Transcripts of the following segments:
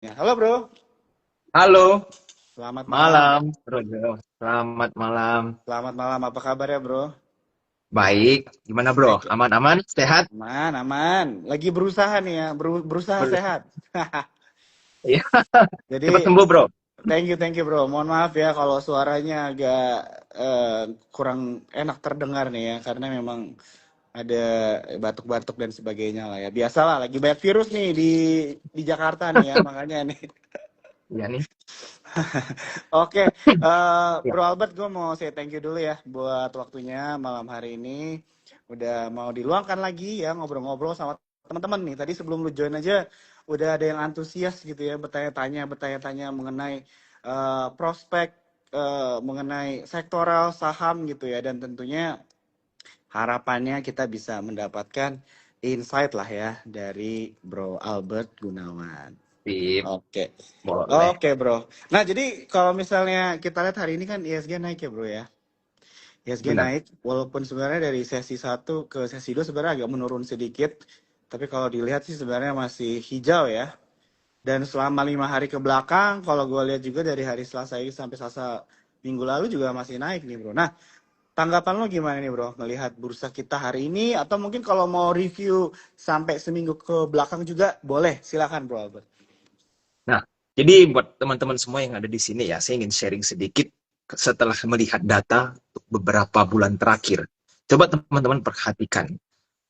Ya, halo bro, Halo, selamat malam. malam, Bro. Selamat malam. Selamat malam, apa kabar ya bro? Baik, gimana Bro? Baik, Aman-aman? Sehat? aman, aman. Lagi berusaha nih ya, berusaha Ber- sehat. Iya, cepat Jadi, sembuh Bro. thank you bro. Mohon maaf ya kalau suaranya agak eh, kurang enak terdengar nih ya, karena memang ada batuk-batuk dan sebagainya lah ya. Biasalah, lagi banyak virus nih di Jakarta nih ya, makanya nih. Iya nih. Oke, Ya, Bro Albert, gue mau say thank you dulu ya buat waktunya malam hari ini. Udah mau diluangkan lagi ya ngobrol-ngobrol sama teman-teman nih. Tadi sebelum lu join aja udah ada yang antusias gitu ya bertanya-tanya mengenai prospek, mengenai sektoral saham gitu ya. Dan tentunya harapannya kita bisa mendapatkan insight lah ya dari Bro Albert Gunawan. sip. Oke. Boleh. Oke, Bro. Nah, jadi kalau misalnya kita lihat hari ini kan ISG naik ya, Bro ya. ISG Benar. naik walaupun sebenarnya dari sesi satu ke sesi 2 sebenarnya agak menurun sedikit. Tapi kalau dilihat sih sebenarnya masih hijau ya. Dan selama 5 hari ke belakang, kalau gue lihat juga dari hari Selasa ini sampai Selasa minggu lalu juga masih naik nih, Bro. Nah, tanggapan lo gimana nih, Bro? Melihat bursa kita hari ini atau mungkin kalau mau review sampai seminggu ke belakang juga boleh. Silakan, Bro Albert. Nah, jadi buat teman-teman semua yang ada di sini ya, saya ingin sharing sedikit setelah melihat data untuk beberapa bulan terakhir. Coba teman-teman perhatikan,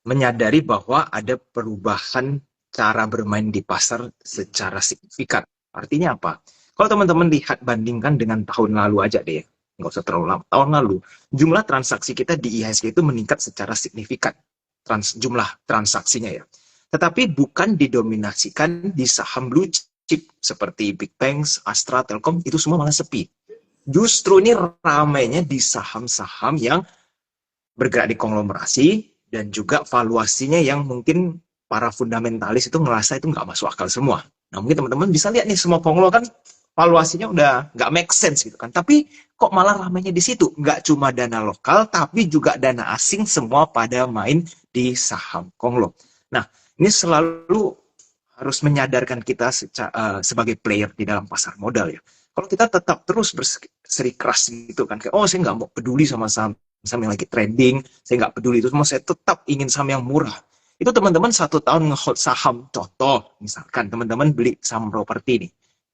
menyadari bahwa ada perubahan cara bermain di pasar secara signifikan. Artinya apa? Kalau teman-teman lihat bandingkan dengan tahun lalu aja deh, nggak usah terlalu lama. Tahun lalu, jumlah transaksi kita di IHSG itu meningkat secara signifikan. Jumlah transaksinya ya. Tetapi bukan didominasikan di saham blue chip seperti Big Banks, Astra, Telkom, itu semua malah sepi. Justru ini ramainya di saham-saham yang bergerak di konglomerasi dan juga valuasinya yang mungkin para fundamentalis itu ngerasa itu nggak masuk akal semua. Nah mungkin teman-teman bisa lihat nih semua konglo kan valuasinya udah nggak make sense gitu kan. Tapi kok malah ramainya di situ? Nggak cuma dana lokal tapi juga dana asing semua pada main di saham konglo. Nah ini selalu harus menyadarkan kita sebagai player di dalam pasar modal ya. Kalau kita tetap terus berseri-keras gitu kan, kayak, oh saya nggak mau peduli sama saham saham yang lagi trending, saya nggak peduli itu semua, saya tetap ingin saham yang murah. Itu teman-teman 1 tahun nge-hold saham, contoh, misalkan teman-teman beli saham properti nih,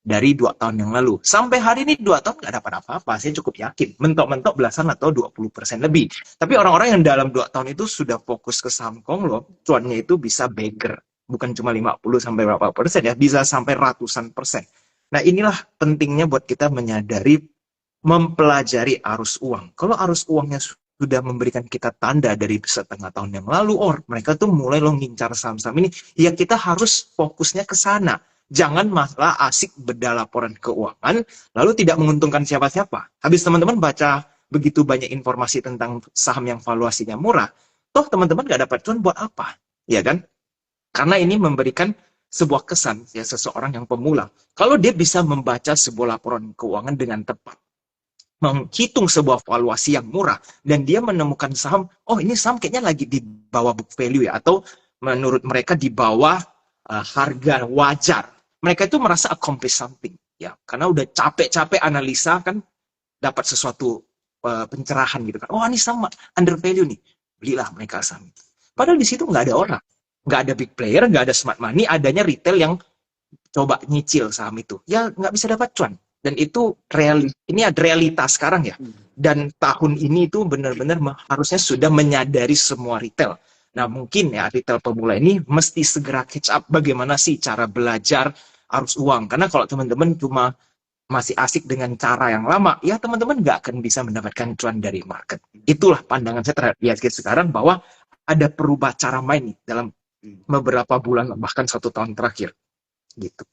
dari 2 tahun yang lalu. Sampai hari ini 2 tahun nggak dapat apa-apa, saya cukup yakin. Mentok-mentok belasan atau 20% lebih. Tapi orang-orang yang dalam 2 tahun itu sudah fokus ke saham konglo, cuannya itu bisa beggar. Bukan cuma 50 sampai berapa persen ya, bisa sampai ratusan persen. Nah inilah pentingnya buat kita menyadari mempelajari arus uang. Kalau arus uangnya sudah memberikan kita tanda dari setengah tahun yang lalu, oh mereka tuh mulai lo ngincar saham-saham ini, ya kita harus fokusnya ke sana. Jangan masalah asik beda laporan keuangan, lalu tidak menguntungkan siapa-siapa. Habis teman-teman baca begitu banyak informasi tentang saham yang valuasinya murah, toh teman-teman gak dapat cuan buat apa? Ya kan? Karena ini memberikan sebuah kesan ya seseorang yang pemula. Kalau dia bisa membaca sebuah laporan keuangan dengan tepat, menghitung sebuah valuasi yang murah dan dia menemukan saham, oh ini saham kayaknya lagi di bawah book value ya, atau menurut mereka di bawah harga wajar, mereka itu merasa accomplish something ya, karena udah capek-capek analisa kan, dapat sesuatu pencerahan gitu kan, oh ini sama under value nih, belilah mereka saham itu. Padahal di situ nggak ada orang, nggak ada big player, nggak ada smart money, adanya retail yang coba nyicil saham itu, ya nggak bisa dapat cuan. Dan itu ini ada realitas sekarang ya. Hmm. Dan tahun ini itu benar-benar harusnya sudah menyadari semua retail. Nah Hmm. mungkin ya retail pemula ini mesti segera catch up bagaimana sih cara belajar arus uang. Karena kalau teman-teman cuma masih asik dengan cara yang lama, ya teman-teman nggak akan bisa mendapatkan cuan dari market. Itulah pandangan saya terhadap IHSG sekarang, bahwa ada perubahan cara main nih dalam Hmm. beberapa bulan bahkan 1 tahun terakhir gitu.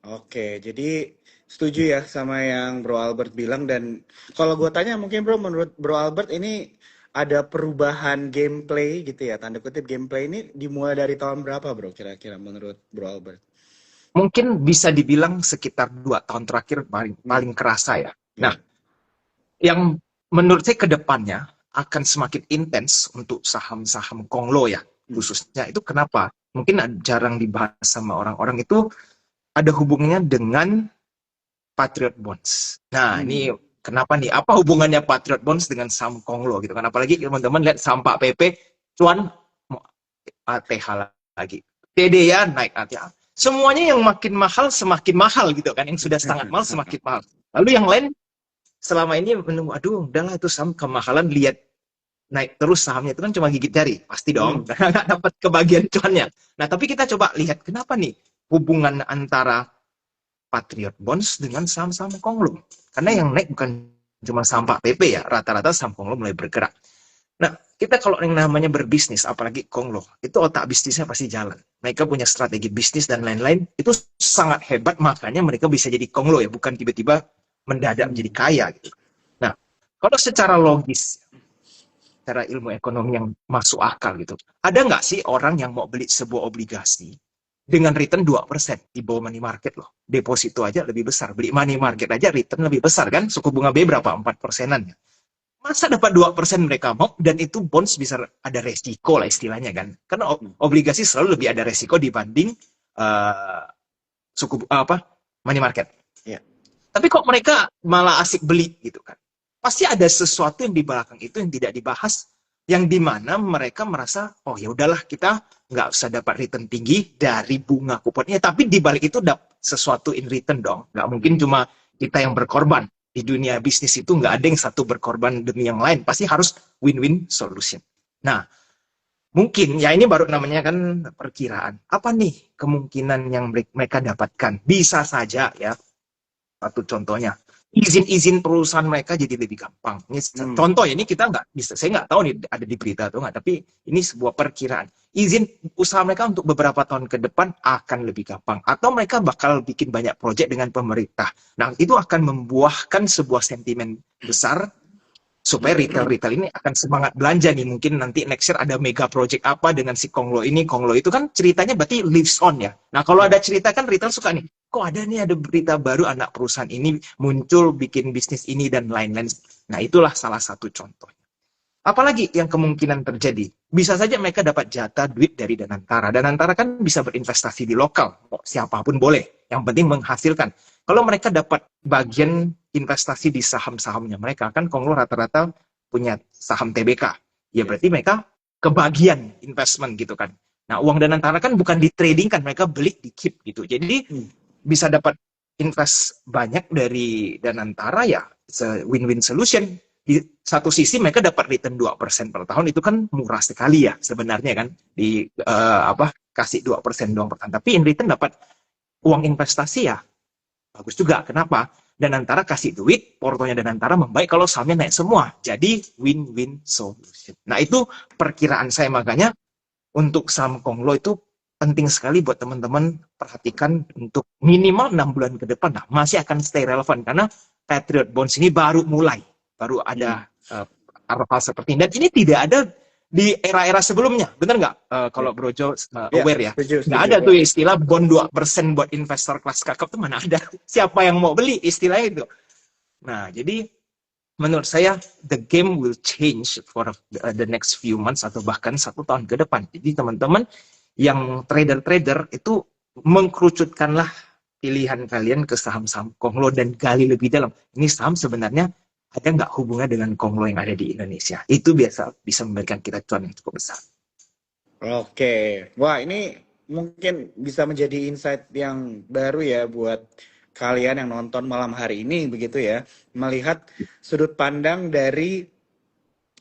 Oke, jadi setuju ya sama yang Bro Albert bilang dan kalau gue tanya mungkin Bro menurut Bro Albert ini ada perubahan gameplay gitu ya, tanda kutip gameplay ini dimulai dari tahun berapa Bro kira-kira menurut Bro Albert? Mungkin bisa dibilang sekitar 2 tahun terakhir paling Hmm, paling kerasa ya. Nah, ya. yang menurut saya ke depannya akan semakin intens untuk saham-saham konglo ya, Hmm. khususnya itu kenapa? Mungkin jarang dibahas sama orang-orang itu, ada hubungannya dengan Patriot Bonds. Nah, ini Hmm. kenapa nih? Apa hubungannya Patriot Bonds dengan saham Konglo gitu kan? Apalagi teman-teman lihat saham Pak PP, cuan ATH lagi. TDA naik ATH. Semuanya yang makin mahal semakin mahal gitu kan. Yang sudah sangat mahal semakin mahal. Lalu yang lain selama ini menunggu, aduh udahlah itu saham kemahalan, lihat naik terus sahamnya itu kan cuma gigit jari. Pasti dong, Hmm. karena nggak dapat kebagian cuannya. Nah, tapi kita coba lihat kenapa nih hubungan antara Patriot Bonds dengan saham-saham Konglo. Karena yang Hmm. naik bukan cuma saham Pak PP ya, rata-rata saham Konglo mulai bergerak. Nah, kita kalau yang namanya berbisnis, apalagi Konglo, itu otak bisnisnya pasti jalan. Mereka punya strategi bisnis dan lain-lain, itu sangat hebat, makanya mereka bisa jadi Konglo ya, bukan tiba-tiba mendadak menjadi Hmm. kaya gitu. Nah, kalau secara logis, secara ilmu ekonomi yang masuk akal gitu, ada nggak sih orang yang mau beli sebuah obligasi dengan return 2% di bawah money market loh. Deposito aja lebih besar. Beli money Hmm. market aja return lebih besar kan. Suku bunga B berapa? 4%-an ya. Masa dapat 2% mereka mau, dan itu bonds bisa ada resiko lah istilahnya kan. Karena Hmm. obligasi selalu lebih ada resiko dibanding uh, apa money market. Ya. Tapi kok mereka malah asik beli gitu kan. Pasti ada sesuatu yang di belakang itu yang tidak dibahas, yang dimana mereka merasa, oh ya udahlah kita nggak usah dapat return tinggi dari bunga kuponnya, tapi di balik itu dapat sesuatu in return dong. Nggak mungkin cuma kita yang berkorban. Di dunia bisnis itu nggak ada yang satu berkorban demi yang lain. Pasti harus win-win solution. Nah, mungkin ya ini baru namanya kan perkiraan. Apa nih kemungkinan yang mereka dapatkan? Bisa saja ya, satu contohnya, izin-izin perusahaan mereka jadi lebih gampang. Ini Hmm. contoh ya, ini kita nggak bisa, saya nggak tahu nih ada di berita atau nggak, tapi ini sebuah perkiraan. Izin usaha mereka untuk beberapa tahun ke depan akan lebih gampang, atau mereka bakal bikin banyak proyek dengan pemerintah. Nah, itu akan membuahkan sebuah sentimen besar supaya retail-retail ini akan semangat belanja nih. Mungkin nanti next year ada mega project apa dengan si Konglo ini. Konglo itu kan ceritanya berarti lives on ya. Nah, kalau Hmm. ada cerita kan retail suka nih, kok ada nih, ada berita baru anak perusahaan ini muncul bikin bisnis ini dan lain-lain. Nah, itulah salah satu contoh. Apalagi yang kemungkinan terjadi? Bisa saja mereka dapat jatah duit dari Danantara. Danantara kan bisa berinvestasi di lokal. Siapapun boleh. Yang penting menghasilkan. Kalau mereka dapat bagian investasi di saham-sahamnya mereka, kan Konglo rata-rata punya saham TBK. Ya Yes. berarti mereka kebagian investment gitu kan. Nah, uang Danantara kan bukan di trading kan, mereka beli di keep gitu. Jadi Hmm. bisa dapat invest banyak dari Danantara ya, win-win solution. Di satu sisi mereka dapat return 2% per tahun, itu kan murah sekali ya sebenarnya kan, di apa, kasih 2% doang per tahun, tapi in return dapat uang investasi ya bagus juga. Kenapa? Danantara kasih duit, portonya Danantara membaik kalau sahamnya naik semua, jadi win-win solution. Nah, itu perkiraan saya, makanya untuk saham Konglo itu penting sekali buat teman-teman perhatikan untuk minimal 6 bulan ke depan. Nah, masih akan stay relevan karena Patriot Bonds ini baru mulai, baru Hmm. ada hal seperti ini. Dan ini tidak ada di era-era sebelumnya, benar nggak? Ya. Kalau Brojo Ya, aware ya, setuju, nggak setuju. ada Ya. tuh istilah bond 2% buat investor kelas kakap, tuh mana ada. Siapa yang mau beli istilahnya itu. Nah, jadi menurut saya the game will change for the next few months atau bahkan 1 tahun ke depan. Jadi teman-teman yang trader-trader itu mengkerucutkanlah pilihan kalian ke saham-saham Konglo dan gali lebih dalam. Ini saham sebenarnya ada nggak hubungannya dengan Konglo yang ada di Indonesia? Itu biasa bisa memberikan kita cuan yang cukup besar. Oke, wah ini mungkin bisa menjadi insight yang baru ya buat kalian yang nonton malam hari ini begitu ya, melihat sudut pandang dari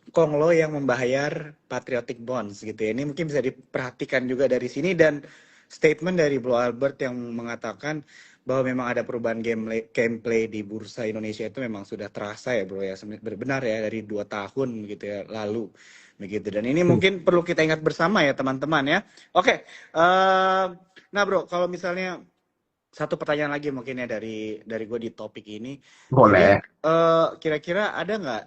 Konglo yang membayar patriotic bonds gitu ya. Ini mungkin bisa diperhatikan juga dari sini, dan statement dari Blue Albert yang mengatakan bahwa memang ada perubahan gameplay di bursa Indonesia itu memang sudah terasa ya bro ya, benar ya, dari 2 tahun gitu ya lalu begitu. Dan ini mungkin perlu kita ingat bersama ya teman-teman ya. Oke, nah bro, kalau misalnya satu pertanyaan lagi mungkin ya dari gue di topik ini. Jadi Boleh. kira-kira ada nggak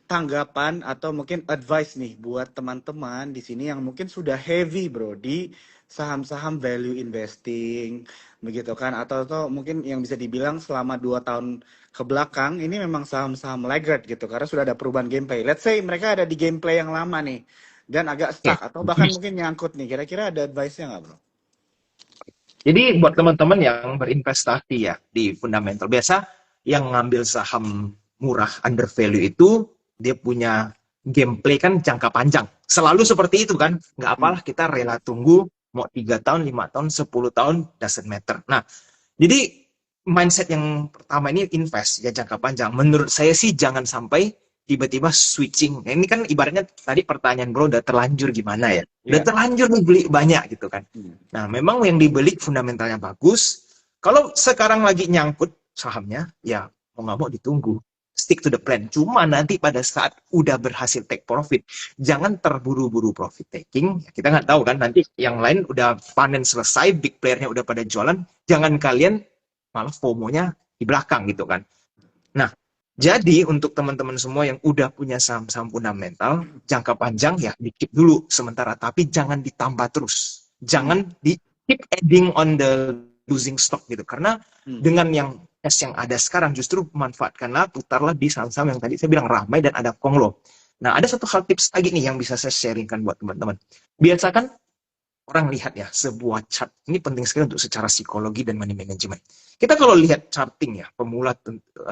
tanggapan atau mungkin advice nih buat teman-teman di sini yang mungkin sudah heavy bro di saham-saham value investing begitu kan, atau mungkin yang bisa dibilang selama 2 tahun ke belakang ini memang saham-saham laggard gitu karena sudah ada perubahan gameplay. Let's say mereka ada di gameplay yang lama nih dan agak Oke. stuck atau bahkan mungkin nyangkut nih. Kira-kira ada advice-nya nggak bro? Jadi buat teman-teman yang berinvestasi ya di fundamental, biasa yang ngambil saham murah under value itu dia punya gameplay kan jangka panjang. Selalu seperti itu kan. Nggak Hmm. apalah kita rela tunggu mau 3 tahun, 5 tahun, 10 tahun, doesn't matter. Nah, jadi mindset yang pertama ini invest ya jangka panjang. Menurut saya sih jangan sampai tiba-tiba switching. Nah, ini kan ibaratnya tadi pertanyaan bro udah terlanjur gimana ya? Udah Ya. terlanjur nih beli banyak gitu kan. Hmm. Nah, memang yang dibeli fundamentalnya bagus. Kalau sekarang lagi nyangkut sahamnya, ya mau nggak mau ditunggu. Stick to the plan. Cuma nanti pada saat udah berhasil take profit, jangan terburu-buru profit taking. Kita nggak tahu kan nanti yang lain udah panen selesai, big playernya udah pada jualan, jangan kalian malah FOMO-nya di belakang gitu kan. Nah, jadi untuk teman-teman semua yang udah punya saham-saham fundamental, jangka panjang ya di-keep dulu sementara, tapi jangan ditambah terus. Hmm. Jangan di-keep adding on the losing stock gitu. Karena Hmm. dengan yang cash yang ada sekarang justru manfaatkanlah, putarlah di saham-saham yang tadi saya bilang ramai dan ada konglo. Nah, ada satu hal tips lagi nih yang bisa saya sharingkan buat teman-teman. Biasakan orang lihat ya sebuah chart ini penting sekali untuk secara psikologi dan money management. Kita kalau lihat charting ya pemula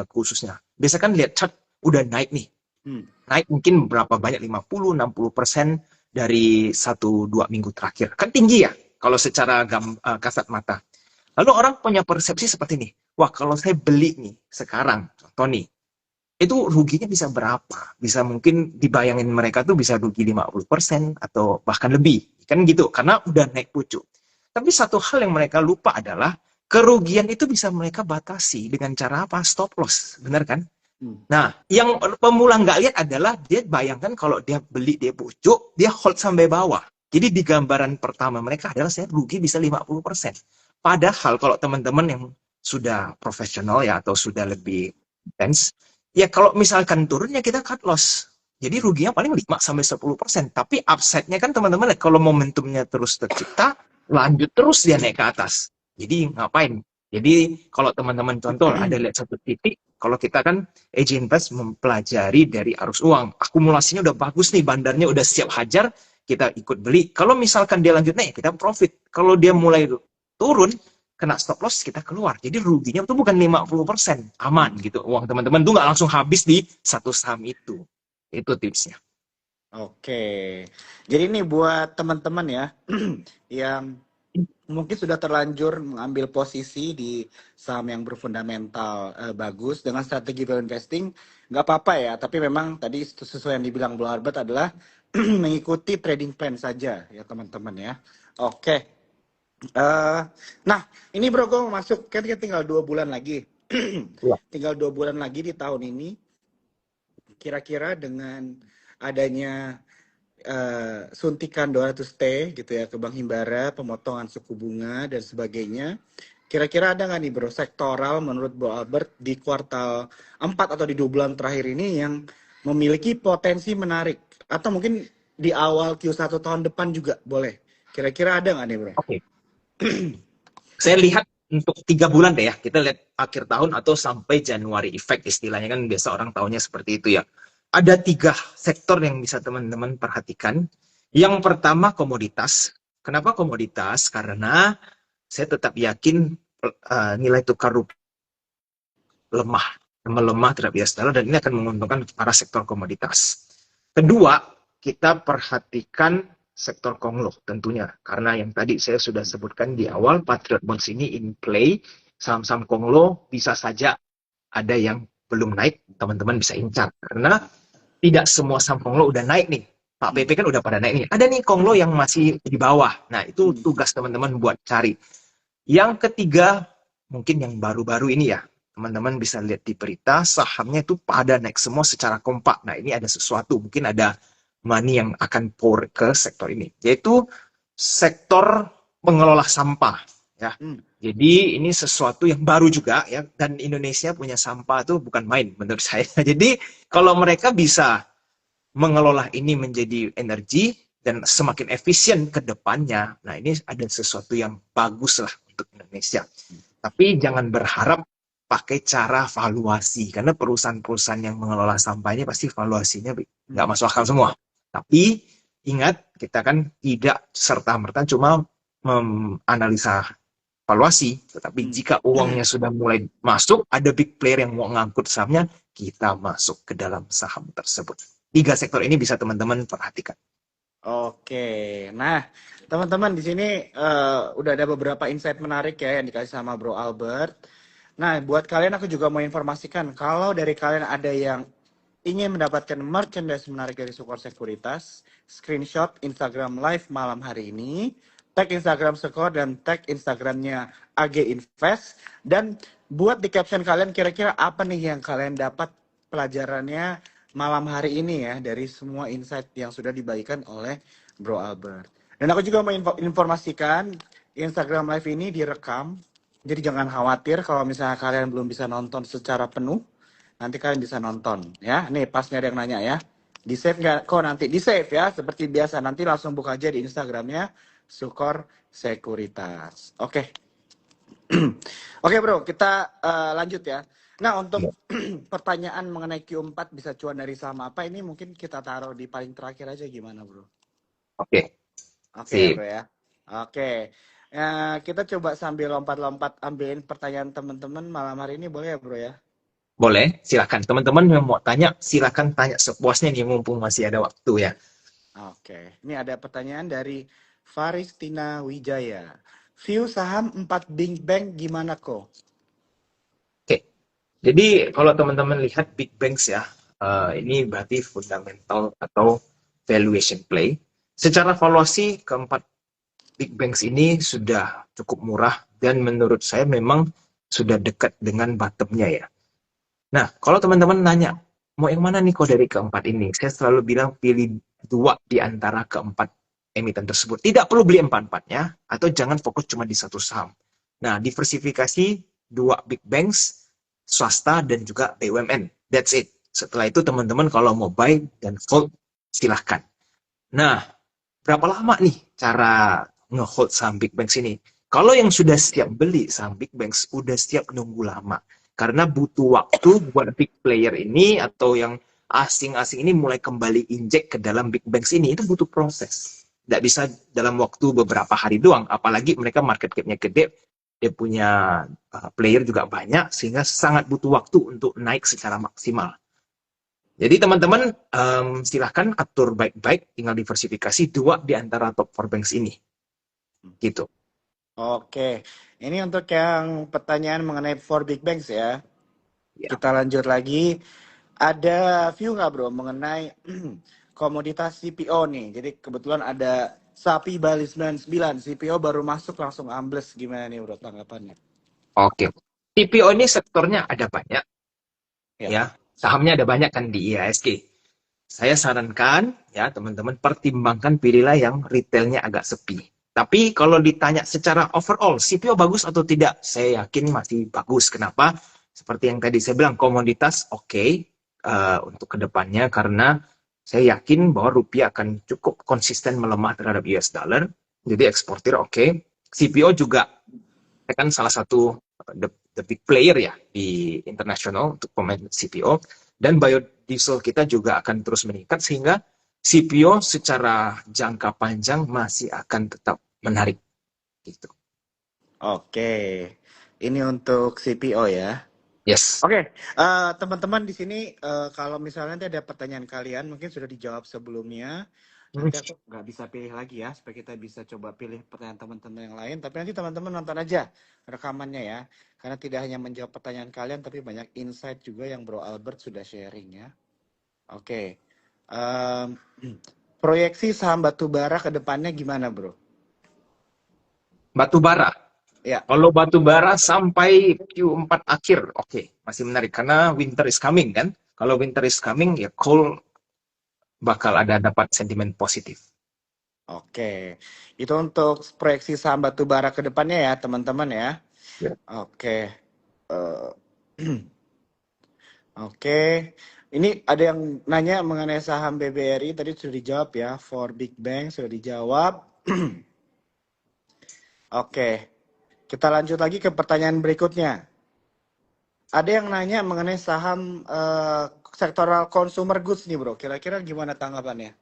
khususnya, biasa kan lihat chart udah naik nih, Hmm. naik mungkin berapa banyak 50-60% dari 1-2 minggu terakhir, kan tinggi ya kalau secara kasat mata. Lalu orang punya persepsi seperti ini, wah kalau saya beli nih sekarang, contoh nih, itu ruginya bisa berapa? Bisa mungkin dibayangin mereka tuh bisa rugi 50% atau bahkan lebih. Kan gitu, karena udah naik pucuk. Tapi satu hal yang mereka lupa adalah kerugian itu bisa mereka batasi dengan cara apa? Stop loss, benar kan? Hmm. Nah, yang pemula nggak lihat adalah dia bayangkan kalau dia beli dia pucuk, dia hold sampai bawah. Jadi di gambaran pertama mereka adalah saya rugi bisa 50%. Padahal kalau teman-teman yang sudah profesional ya atau sudah lebih intens, ya kalau misalkan turunnya kita cut loss. Jadi ruginya paling 5-10%. Tapi upside-nya kan teman-teman kalau momentumnya terus tercipta, lanjut terus dia naik ke atas. Jadi ngapain? Jadi kalau teman-teman contoh ada lihat satu titik, kalau kita kan agent invest mempelajari dari arus uang. Akumulasinya udah bagus nih, bandarnya udah siap hajar, kita ikut beli. Kalau misalkan dia lanjut naik, kita profit. Kalau dia mulai turun, kena stop loss, kita keluar. Jadi ruginya itu bukan 50%, aman gitu. Uang teman-teman tuh nggak langsung habis di satu saham itu. Itu tipsnya. Oke. Jadi ini buat teman-teman ya yang mungkin sudah terlanjur mengambil posisi di saham yang berfundamental bagus dengan strategi value investing, nggak apa-apa ya. Tapi memang tadi sesuai yang dibilang Bang Albert adalah mengikuti trading plan saja ya teman-teman ya. Oke. Nah, ini bro, gue mau masuk kan tinggal 2 bulan lagi. Ya. Tinggal 2 bulan lagi di tahun ini. Kira-kira dengan adanya suntikan 200T gitu ya ke Bank Himbara, pemotongan suku bunga dan sebagainya. Kira-kira ada nggak nih bro sektoral menurut Bro Albert di kuartal 4 atau di 2 bulan terakhir ini yang memiliki potensi menarik? Atau mungkin di awal Q1 tahun depan juga boleh. Kira-kira ada nggak nih bro? Oke. Saya lihat untuk 3 bulan deh ya. Kita lihat akhir tahun atau sampai Januari effect istilahnya kan biasa orang tahunya seperti itu ya. Ada 3 sektor yang bisa teman-teman perhatikan. Yang pertama komoditas. Kenapa komoditas? Karena saya tetap yakin nilai tukar rupiah lemah, melemah terhadap US dollar dan ini akan menguntungkan para sektor komoditas. Kedua, kita perhatikan sektor konglo tentunya karena yang tadi saya sudah sebutkan di awal Patriot Bonds ini in play, saham-saham konglo bisa saja ada yang belum naik, teman-teman bisa incar karena tidak semua saham konglo udah naik nih. Pak PP kan udah pada naik nih. Ada nih konglo yang masih di bawah. Nah, itu tugas teman-teman buat cari. Yang ketiga, mungkin yang baru-baru ini ya, teman-teman bisa lihat di berita, sahamnya itu pada naik semua secara kompak. Nah, ini ada sesuatu, mungkin ada money yang akan pour ke sektor ini, yaitu sektor pengelola sampah. Ya. Jadi ini sesuatu yang baru juga ya, dan Indonesia punya sampah itu bukan main menurut saya. Jadi kalau mereka bisa mengelola ini menjadi energi dan semakin efisien ke depannya, nah ini ada sesuatu yang bagus lah untuk Indonesia. Tapi jangan berharap pakai cara valuasi, karena perusahaan-perusahaan yang mengelola sampah ini pasti valuasinya nggak masuk akal semua. Tapi ingat, kita kan tidak serta-merta cuma menganalisa valuasi. Tetapi Hmm. jika uangnya sudah mulai masuk, ada big player yang mau ngangkut sahamnya, kita masuk ke dalam saham tersebut. 3 sektor ini bisa teman-teman perhatikan. Oke, nah teman-teman di sini udah ada beberapa insight menarik ya yang dikasih sama Bro Albert. Nah, buat kalian aku juga mau informasikan kalau dari kalian ada yang ingin mendapatkan merchandise menarik dari Sukor Sekuritas, screenshot Instagram Live malam hari ini, tag Instagram Sukor dan tag Instagramnya AG Invest, dan buat di caption kalian kira-kira apa nih yang kalian dapat pelajarannya malam hari ini ya dari semua insight yang sudah dibagikan oleh Bro Albert. Dan aku juga mau informasikan Instagram Live ini direkam, jadi jangan khawatir kalau misalnya kalian belum bisa nonton secara penuh, nanti kalian bisa nonton ya. Nih pasnya ada yang nanya ya. Di save nggak? Kok nanti di save ya? Seperti biasa nanti langsung buka aja di Instagramnya Sukor Sekuritas. Oke. Oke bro, kita lanjut ya. Nah untuk pertanyaan mengenai Q4 bisa cuan dari saham apa ini mungkin kita taruh di paling terakhir aja gimana bro? Oke, Oke ya sip. bro ya. Oke. Kita coba sambil lompat-lompat ambilin pertanyaan teman-teman malam hari ini boleh ya bro ya? Boleh, silakan. Teman-teman yang mau tanya, silakan tanya sepuasnya nih, mumpung masih ada waktu ya. Oke, ini ada pertanyaan dari Faristina Wijaya. View saham 4 Big Bang gimana kok? Oke, jadi kalau teman-teman lihat big banks ya, ini berarti fundamental atau valuation play. Secara valuasi, keempat big banks ini sudah cukup murah dan menurut saya memang sudah dekat dengan bottomnya ya. Nah, kalau teman-teman nanya, mau yang mana nih kok dari keempat ini? Saya selalu bilang pilih 2 di antara keempat emiten tersebut. Tidak perlu beli empat-empatnya, atau jangan fokus cuma di satu saham. Nah, diversifikasi 2 big banks, swasta dan juga BUMN. That's it. Setelah itu teman-teman kalau mau buy dan hold, silahkan. Nah, berapa lama nih cara nge-hold saham big banks ini? Kalau yang sudah siap beli saham big banks, udah siap nunggu lama. Karena butuh waktu buat big player ini atau yang asing-asing ini mulai kembali injek ke dalam big banks ini, itu butuh proses. Tidak bisa dalam waktu beberapa hari doang, apalagi mereka market cap-nya gede, dia punya player juga banyak, sehingga sangat butuh waktu untuk naik secara maksimal. Jadi teman-teman silahkan atur baik-baik, tinggal diversifikasi 2 di antara top 4 banks ini. Gitu. Oke, ini untuk yang pertanyaan mengenai 4 Big Banks ya. Ya. Kita lanjut lagi. Ada view nggak bro mengenai komoditas CPO nih? Jadi kebetulan ada Sapi Bali 99, CPO baru masuk langsung ambles. Gimana nih bro tanggapannya? Oke. TPO ini sektornya ada banyak. Ya. Ya, sahamnya ada banyak kan di IHSG. Saya sarankan ya teman-teman pertimbangkan pilihlah yang retailnya agak sepi. Tapi kalau ditanya secara overall, CPO bagus atau tidak? Saya yakin masih bagus. Kenapa? Seperti yang tadi saya bilang, komoditas oke, untuk kedepannya karena saya yakin bahwa rupiah akan cukup konsisten melemah terhadap US dollar. Jadi eksportir oke. CPO juga kan salah satu the big player ya di internasional untuk pemain CPO, dan biodiesel kita juga akan terus meningkat sehingga CPO secara jangka panjang masih akan tetap menarik gitu. Oke, ini untuk CPO ya. Yes. Oke, teman-teman di sini kalau misalnya nanti ada pertanyaan kalian mungkin sudah dijawab sebelumnya. Hmm. Nanti aku nggak bisa pilih lagi ya, supaya kita bisa coba pilih pertanyaan teman-teman yang lain. Tapi nanti teman-teman nonton aja rekamannya ya, karena tidak hanya menjawab pertanyaan kalian, tapi banyak insight juga yang Bro Albert sudah sharing ya. Oke, Em, proyeksi saham batubara ke depannya gimana Bro? Batu bara. Ya, Kalau batu bara sampai Q4 akhir, oke, masih menarik karena winter is coming kan. Kalau winter is coming ya coal bakal ada dapat sentimen positif. oke. Itu untuk proyeksi saham batubara ke depannya ya teman-teman ya. Ya. Oke. Eh, Oke, ini ada yang nanya mengenai saham BBRI tadi sudah dijawab ya, for Big Bang sudah dijawab. Oke, kita lanjut lagi ke pertanyaan berikutnya. Ada yang nanya mengenai saham sektoral consumer goods nih bro, kira-kira gimana tanggapannya?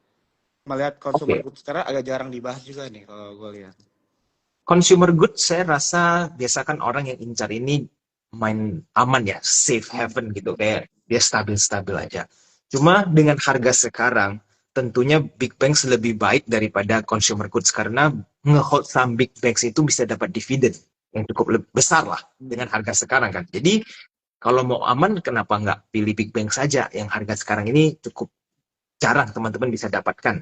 Melihat consumer Oke. goods sekarang agak jarang dibahas juga nih kalau gue lihat. consumer goods saya rasa biasakan orang yang incar ini main aman ya, safe haven gitu, kayak dia stabil-stabil aja. Cuma dengan harga sekarang, tentunya big banks lebih baik daripada consumer goods karena ngehold saham big banks itu bisa dapat dividen yang cukup besar lah dengan harga sekarang kan. Jadi kalau mau aman, kenapa nggak pilih big bank saja yang harga sekarang ini cukup jarang teman-teman bisa dapatkan.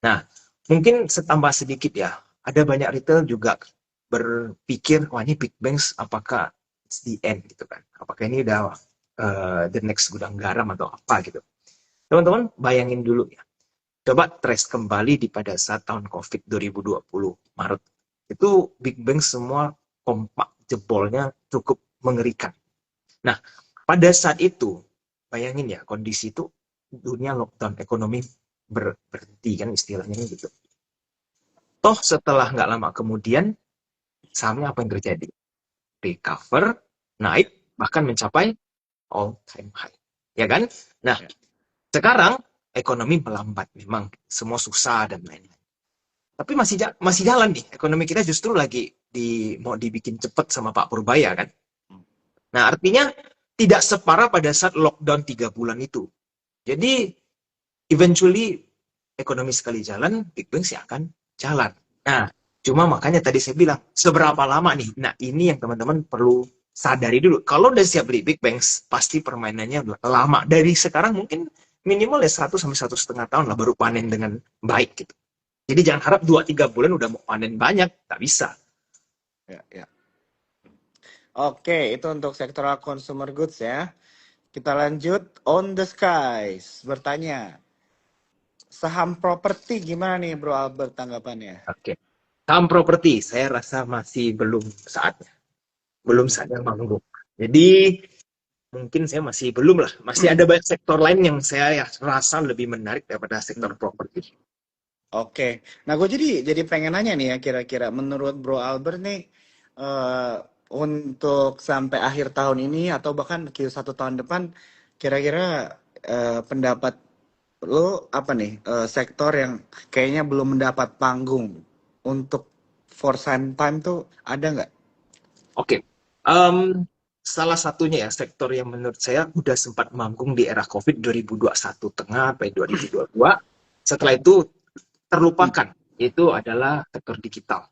Nah, mungkin setambah sedikit ya, ada banyak retail juga berpikir, wah ini big banks apakah it's the end gitu kan? Apakah ini udah the next gudang garam atau apa gitu? Teman-teman bayangin dulu ya, coba trace kembali di pada saat tahun COVID 2020 Maret. Itu big bank semua kompak jebolnya cukup mengerikan. Nah, pada saat itu, bayangin ya kondisi itu dunia lockdown, ekonomi berhenti kan istilahnya gitu. Toh setelah nggak lama kemudian, sahamnya apa yang terjadi? Recover, naik, bahkan mencapai all time high. Ya kan? Nah, sekarang ekonomi melambat memang, semua susah dan lain-lain. Tapi masih jalan nih, ekonomi kita justru lagi mau dibikin cepat sama Pak Purbaya kan. Nah, artinya tidak separah pada saat lockdown 3 bulan itu. Jadi, eventually ekonomi sekali jalan, big bank sih akan jalan. Nah, cuma makanya tadi saya bilang, seberapa lama nih? Nah, ini yang teman-teman perlu sadari dulu. Kalau udah siap beli big banks, pasti permainannya udah lama. Dari sekarang mungkin minimal ya 1 sampai 1,5 tahun lah baru panen dengan baik gitu. Jadi jangan harap 2-3 bulan udah mau panen banyak, tak bisa. Ya, ya. Oke, itu untuk sektoral consumer goods ya. Kita lanjut on the skies. Bertanya, saham properti gimana nih Bro Albert tanggapannya? Oke. Saham properti, saya rasa masih belum saatnya. Belum saatnya manggung. Jadi mungkin saya masih belum lah. Masih ada banyak sektor lain yang saya rasa lebih menarik daripada sektor properti. Oke, nah gue jadi pengen nanya nih ya kira-kira menurut Bro Albert nih eh, untuk sampai akhir tahun ini atau bahkan Q1 tahun depan kira-kira pendapat lo apa nih sektor yang kayaknya belum mendapat panggung untuk for some time tuh ada nggak? Oke. Salah satunya ya sektor yang menurut saya udah sempat manggung di era COVID 2021 tengah sampai 2022. Setelah itu terlupakan. Itu adalah sektor digital.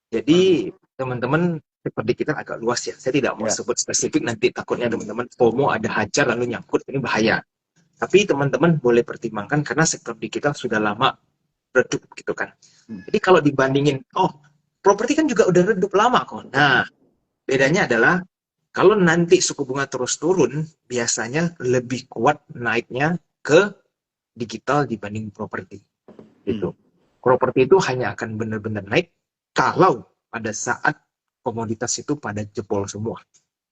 Jadi teman-teman sektor digital agak luas ya. Saya tidak mau Ya. sebut spesifik nanti takutnya teman-teman FOMO ada hajar lalu nyangkut ini bahaya. Tapi teman-teman boleh pertimbangkan karena sektor digital sudah lama redup gitu kan. Jadi kalau dibandingin, oh properti kan juga udah redup lama kok. Nah bedanya adalah kalau nanti suku bunga terus turun, biasanya lebih kuat naiknya ke digital dibanding properti. Gitu. Properti itu hanya akan benar-benar naik kalau pada saat komoditas itu pada jebol semua.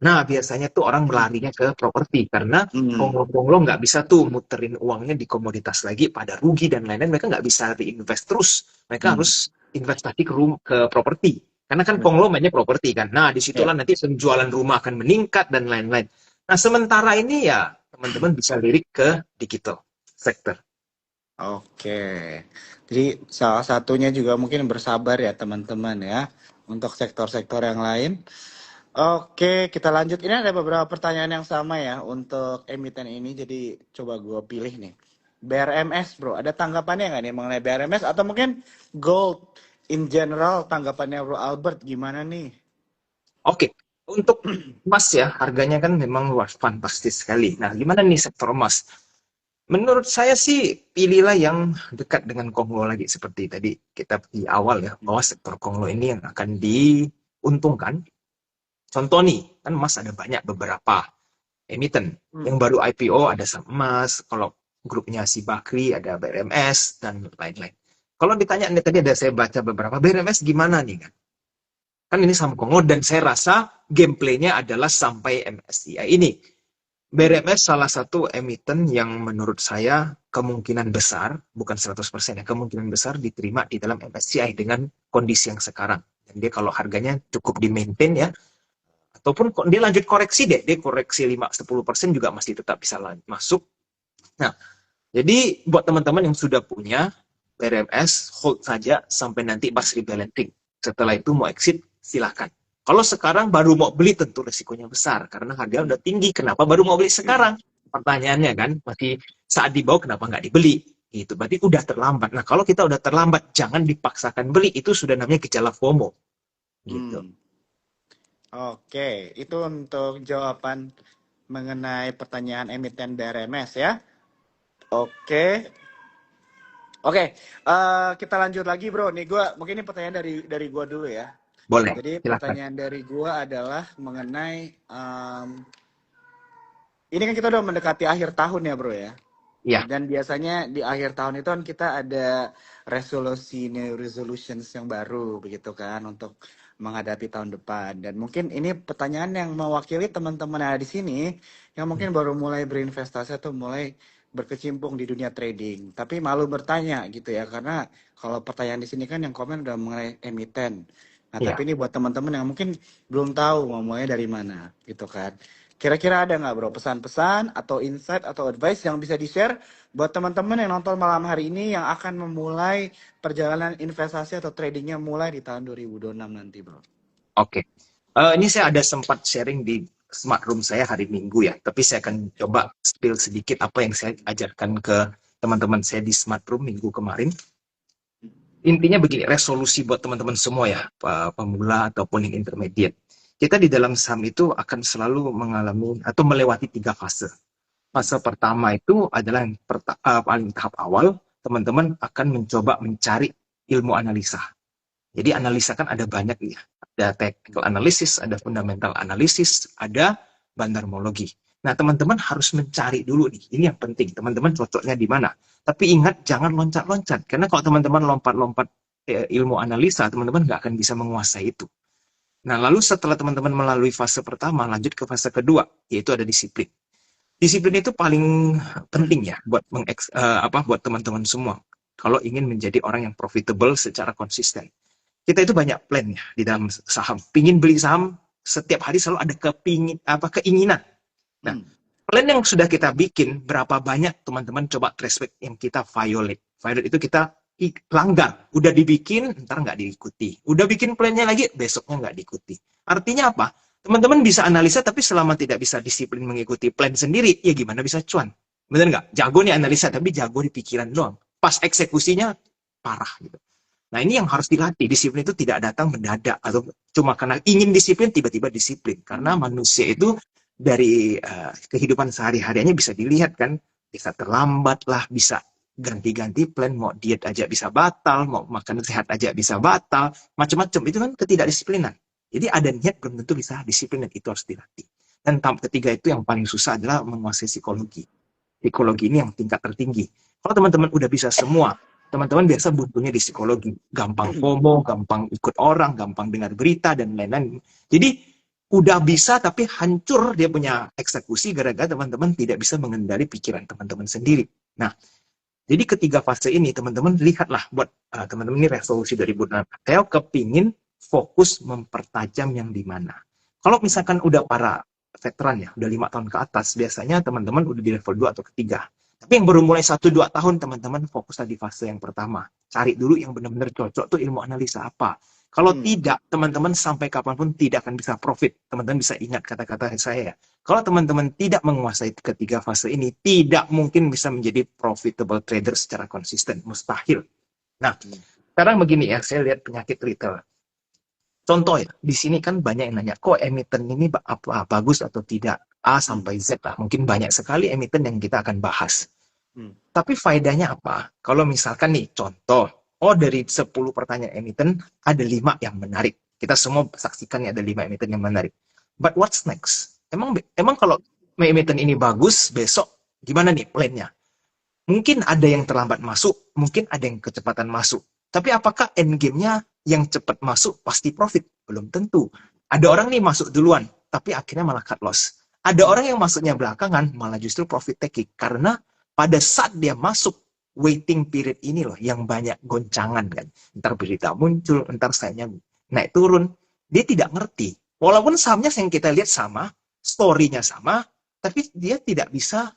Nah, biasanya tuh orang melarinya ke properti karena ponglo-ponglo nggak bisa tuh muterin uangnya di komoditas lagi pada rugi dan lain-lain. Mereka nggak bisa reinvest terus. Mereka harus investasi ke properti. Karena kan ponglo mainnya properti kan. Nah, disitulah nanti penjualan rumah akan meningkat dan lain-lain. Nah, sementara ini ya teman-teman bisa lirik ke digital sector. Oke, jadi salah satunya juga mungkin bersabar ya teman-teman ya untuk sektor-sektor yang lain. Oke, kita lanjut. Ini ada beberapa pertanyaan yang sama ya untuk emiten ini, jadi coba gue pilih nih. BRMS bro, ada tanggapannya nggak nih mengenai BRMS atau mungkin gold in general tanggapannya Bro Albert gimana nih? Oke, untuk emas ya harganya kan memang luar fantastis sekali. Nah, gimana nih sektor emas? Menurut saya sih pilihlah yang dekat dengan Konglo lagi seperti tadi kita di awal ya bahwa sektor Konglo ini yang akan diuntungkan. Contoh nih, kan emas ada banyak beberapa emiten. Yang baru IPO ada saham emas, kalau grupnya si Bakri ada BRMS dan lain-lain. Kalau ditanya nih tadi ada saya baca beberapa BRMS gimana nih kan? Kan ini saham Konglo dan saya rasa gameplaynya adalah sampai MSCI ini. BRMS salah satu emiten yang menurut saya kemungkinan besar, bukan 100% ya, kemungkinan besar diterima di dalam MSCI dengan kondisi yang sekarang. Dan dia kalau harganya cukup di-maintain ya, ataupun dia lanjut koreksi deh, dia koreksi 5-10% juga masih tetap bisa masuk. Nah, jadi buat teman-teman yang sudah punya BRMS, hold saja sampai nanti pas rebalancing. Setelah itu mau exit, silahkan. Kalau sekarang baru mau beli tentu resikonya besar karena harga udah tinggi. Kenapa baru mau beli sekarang? Pertanyaannya kan masih saat di bawah kenapa nggak dibeli? Gitu. Berarti udah terlambat. Nah kalau kita udah terlambat, jangan dipaksakan beli. Itu sudah namanya gejala FOMO. Gitu. Hmm. Oke, itu untuk jawaban mengenai pertanyaan emiten BRMS ya. Oke, oke, kita lanjut lagi bro. Nih gua mungkin ini pertanyaan dari gua dulu ya. Boleh, Jadi silahkan. pertanyaan dari gua adalah mengenai ini kan kita udah mendekati akhir tahun ya bro ya. Iya. Dan biasanya di akhir tahun itu kan kita ada resolusi new resolutions yang baru begitu kan untuk menghadapi tahun depan. Dan mungkin ini pertanyaan yang mewakili teman-teman yang ada di sini yang mungkin baru mulai berinvestasi atau mulai berkecimpung di dunia trading. Tapi malu bertanya gitu ya karena kalau pertanyaan di sini kan yang komen udah mengenai emiten. Nah, Iya. tapi ini buat teman-teman yang mungkin belum tahu mau mulai dari mana gitu kan. Kira-kira ada nggak bro pesan-pesan atau insight atau advice yang bisa di-share buat teman-teman yang nonton malam hari ini yang akan memulai perjalanan investasi atau tradingnya mulai di tahun 2026 nanti bro? Oke. Ini saya ada sempat sharing di smart room saya hari Minggu ya, tapi saya akan coba spill sedikit apa yang saya ajarkan ke teman-teman saya di smart room minggu kemarin. Intinya begini, resolusi buat teman-teman semua ya, pemula ataupun yang intermediate. Kita di dalam saham itu akan selalu mengalami atau melewati 3 fase. Fase pertama itu adalah yang paling tahap awal, teman-teman akan mencoba mencari ilmu analisa. Jadi analisa kan ada banyak ya. Ada technical analysis, ada fundamental analysis, ada bandarmologi. Nah, teman-teman harus mencari dulu nih. Ini yang penting. Teman-teman cocoknya di mana. Tapi ingat, jangan loncat-loncat. Karena kalau teman-teman lompat-lompat ilmu analisa, teman-teman nggak akan bisa menguasai itu. Nah, lalu setelah teman-teman melalui fase pertama, lanjut ke fase kedua, yaitu ada disiplin. Disiplin itu paling penting ya buat teman-teman semua. Kalau ingin menjadi orang yang profitable secara konsisten. Kita itu banyak plan ya di dalam saham. Pingin beli saham, setiap hari selalu ada keinginan. Nah, plan yang sudah kita bikin, berapa banyak teman-teman coba trace back yang kita violate. Violate itu kita langgar. Udah dibikin, ntar nggak diikuti. Udah bikin plannya lagi, besoknya nggak diikuti. Artinya apa? Teman-teman bisa analisa, tapi selama tidak bisa disiplin mengikuti plan sendiri, ya gimana bisa cuan? Bener nggak? Jago nih analisa, tapi jago di pikiran doang. Pas eksekusinya, parah gitu. Nah, ini yang harus dilatih. Disiplin itu tidak datang mendadak atau cuma karena ingin disiplin tiba-tiba disiplin. Karena manusia itu dari kehidupan sehari-harinya bisa dilihat kan, bisa terlambat lah, bisa ganti-ganti plan, mau diet aja bisa batal, mau makan sehat aja bisa batal, macam-macam. Itu kan ketidakdisiplinan. Jadi ada niat belum tentu bisa disiplin dan itu harus dilatih. Dan tahap ketiga itu yang paling susah adalah menguasai psikologi. Psikologi ini yang tingkat tertinggi. Kalau teman-teman udah bisa semua, teman-teman biasa butuhnya di psikologi. Gampang FOMO, gampang ikut orang, gampang dengar berita, dan lain-lain. Jadi, udah bisa tapi hancur dia punya eksekusi gara-gara teman-teman tidak bisa mengendali pikiran teman-teman sendiri. Nah, jadi ketiga fase ini, teman-teman lihatlah buat teman-teman ini resolusi 2006. Saya kepingin fokus mempertajam yang di mana. Kalau misalkan udah para veteran ya, udah 5 tahun ke atas, biasanya teman-teman udah di level 2 atau ketiga. Tapi yang baru mulai 1-2 tahun, teman-teman fokuslah di fase yang pertama. Cari dulu yang benar-benar cocok tuh ilmu analisa apa. Kalau tidak, teman-teman sampai kapanpun tidak akan bisa profit. Teman-teman bisa ingat kata-kata saya ya. Kalau teman-teman tidak menguasai ketiga fase ini, tidak mungkin bisa menjadi profitable trader secara konsisten. Mustahil. Nah, sekarang begini ya, saya lihat penyakit retail. Contoh ya, di sini kan banyak yang nanya, kok emiten ini bagus atau tidak? A sampai Z lah, mungkin banyak sekali emiten yang kita akan bahas. Tapi faedahnya apa? Kalau misalkan nih, contoh, dari 10 pertanyaan emiten, ada 5 yang menarik. Kita semua saksikan nih ada 5 emiten yang menarik. But what's next? Emang kalau emiten ini bagus, besok gimana nih plannya? Mungkin ada yang terlambat masuk, mungkin ada yang kecepatan masuk. Tapi apakah endgame-nya yang cepat masuk pasti profit? Belum tentu. Ada orang nih masuk duluan, tapi akhirnya malah cut loss. Ada orang yang masuknya belakangan, malah justru profit taking. Karena pada saat dia masuk, waiting period ini loh, yang banyak goncangan kan. Ntar berita muncul, ntar sahamnya naik turun. Dia tidak ngerti. Walaupun sahamnya yang kita lihat sama, story-nya sama, tapi dia tidak bisa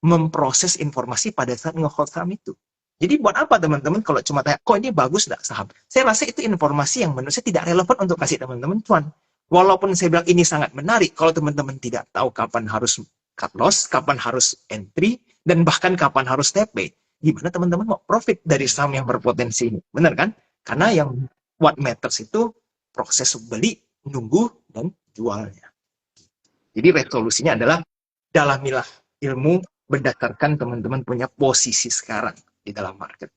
memproses informasi pada saat nge-hold saham itu. Jadi buat apa teman-teman kalau cuma tanya, kok ini bagus nggak saham? Saya rasa itu informasi yang menurut saya tidak relevan untuk kasih teman-teman cuan. Walaupun saya bilang ini sangat menarik, kalau teman-teman tidak tahu kapan harus cut loss, kapan harus entry, dan bahkan kapan harus TP, gimana teman-teman mau profit dari saham yang berpotensi ini? Benar kan? Karena yang what matters itu proses beli, nunggu, dan jualnya. Jadi resolusinya adalah dalamilah ilmu berdasarkan teman-teman punya posisi sekarang di dalam market.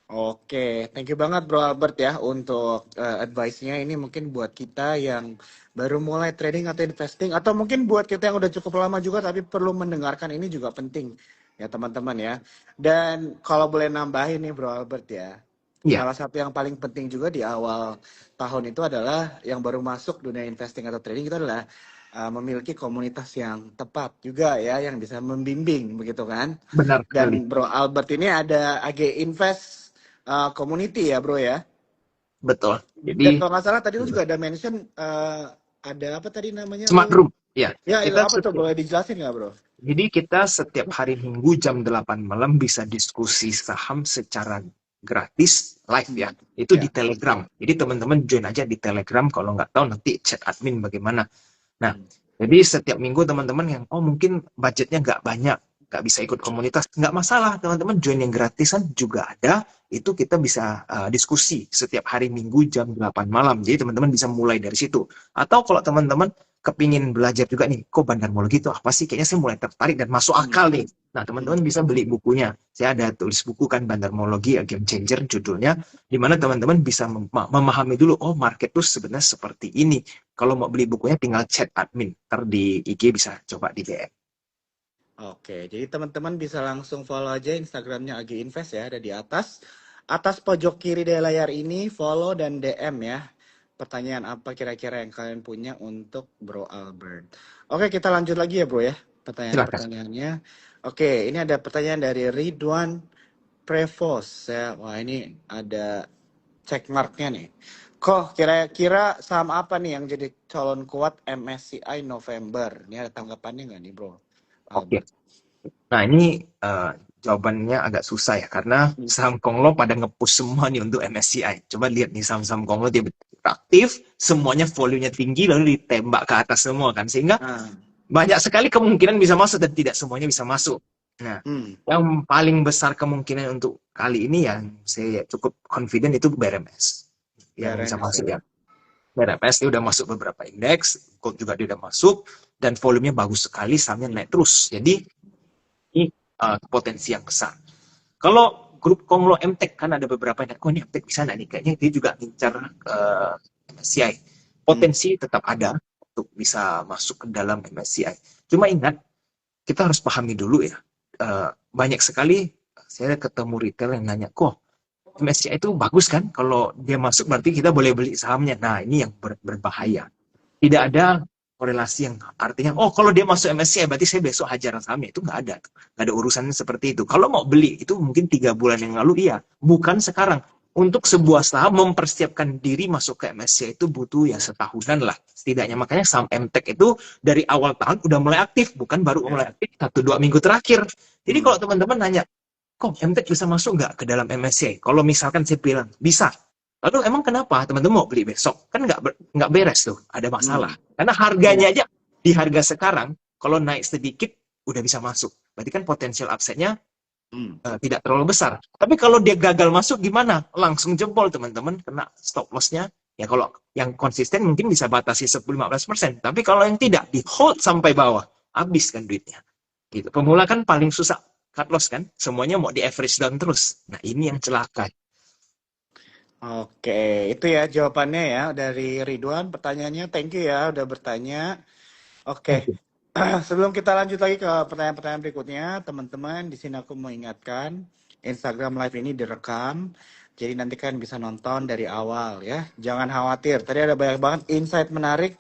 Oke, thank you banget Bro Albert ya untuk advice-nya. Ini mungkin buat kita yang baru mulai trading atau investing, atau mungkin buat kita yang udah cukup lama juga tapi perlu mendengarkan ini juga penting ya teman-teman ya. Dan kalau boleh nambahin nih Bro Albert ya, Iya, salah satu yang paling penting juga di awal tahun itu adalah yang baru masuk dunia investing atau trading itu adalah memiliki komunitas yang tepat juga ya, yang bisa membimbing begitu kan. benar sekali. Dan Bro Albert ini ada AG Invest community ya bro ya. Betul. Dan Jadi kalau nggak salah tadi lu juga ada mention ada apa tadi namanya smart lu? room, ya. Ya itu Kita apa tuh setiap boleh dijelasin nggak bro? Jadi kita setiap hari Minggu jam 8 malam bisa diskusi saham secara gratis live ya. Hmm. Itu di Ya. Telegram. Jadi teman-teman join aja di Telegram, kalau nggak tahu nanti chat admin bagaimana. Nah, Hmm. jadi setiap minggu teman-teman yang mungkin budgetnya nggak banyak, nggak bisa ikut komunitas, nggak masalah teman-teman join yang gratisan juga ada. Itu kita bisa diskusi setiap hari Minggu jam 8 malam. Jadi teman-teman bisa mulai dari situ. Atau kalau teman-teman kepingin belajar juga nih, kok bandarmologi itu apa sih? Kayaknya saya mulai tertarik dan masuk Hmm. akal nih. Nah, Hmm. teman-teman bisa beli bukunya. Saya ada tulis buku kan, Bandarmologi, A Game Changer judulnya, di mana teman-teman bisa memahami dulu, oh market tuh sebenarnya seperti ini. Kalau mau beli bukunya tinggal chat admin, ntar di IG bisa coba di DM. Oke, jadi teman-teman bisa langsung follow aja Instagramnya AG Invest ya, ada di atas. Atas pojok kiri dari layar ini, follow dan DM ya. Pertanyaan apa kira-kira yang kalian punya untuk Bro Albert. Oke, kita lanjut lagi ya bro ya, Silakan. pertanyaan-pertanyaannya. Oke, ini ada pertanyaan dari Ridwan Prevos ya. Wah ini ada check marknya nih. Kok kira-kira saham apa nih yang jadi calon kuat MSCI November? Ini ada tanggapannya nggak nih bro Oke. Albert? Nah, ini jawabannya agak susah ya, karena saham Konglo pada nge-push semua nih untuk MSCI. Coba lihat nih saham-saham Konglo dia aktif, semuanya volumenya tinggi, lalu ditembak ke atas semua kan. Sehingga Ah, banyak sekali kemungkinan bisa masuk dan tidak semuanya bisa masuk. Nah, hmm, yang paling besar kemungkinan untuk kali ini yang saya cukup confident itu BRMS yang bisa BRMS masuk ya. ya. BRMS dia udah masuk beberapa indeks, Gold juga dia udah masuk, dan volumenya bagus sekali, sahamnya naik terus. Jadi ini potensi yang besar. Kalau grup Konglo MTEK kan ada beberapa yang, oh ini MTEK bisa nggak nih? Kayaknya dia juga ngincar MSCI. Hmm, Potensi tetap ada untuk bisa masuk ke dalam MSCI. Cuma ingat, kita harus pahami dulu ya, banyak sekali saya ketemu retail yang nanya, kok MSCI itu bagus kan? Kalau dia masuk berarti kita boleh beli sahamnya. Nah, ini yang berbahaya. Tidak ada korelasi yang artinya, oh kalau dia masuk MSCI berarti saya besok hajar sahamnya. Itu nggak ada. Nggak ada urusannya seperti itu. Kalau mau beli, itu mungkin 3 bulan yang lalu, iya. Bukan sekarang. Untuk sebuah saham mempersiapkan diri masuk ke MSCI itu butuh ya setahunan lah. Setidaknya makanya saham MTEK itu dari awal tahun udah mulai aktif. Bukan baru ya. mulai aktif 1-2 minggu terakhir. Jadi Hmm, kalau teman-teman nanya, kok MTEK bisa masuk nggak ke dalam MSCI? Kalau misalkan saya bilang, bisa. Lalu emang kenapa teman-teman mau beli besok? Kan nggak beres tuh, ada masalah. hmm, Karena harganya aja di harga sekarang, kalau naik sedikit udah bisa masuk. Berarti kan potensial upside-nya hmm. tidak terlalu besar. Tapi kalau dia gagal masuk gimana? Langsung jebol teman-teman, kena stop loss-nya. Ya kalau yang konsisten mungkin bisa batasi 10-15%. Tapi kalau yang tidak, di hold sampai bawah, habis kan duitnya. Gitu. Pemula kan paling susah cut loss kan, semuanya mau di average down terus. Nah ini yang celaka. Oke, itu ya jawabannya ya dari Ridwan. Pertanyaannya, thank you ya udah bertanya. Oke, sebelum kita lanjut lagi ke pertanyaan-pertanyaan berikutnya, teman-teman, di sini aku mau ingatkan, Instagram Live ini direkam, jadi nanti kan bisa nonton dari awal ya. Jangan khawatir, tadi ada banyak banget insight menarik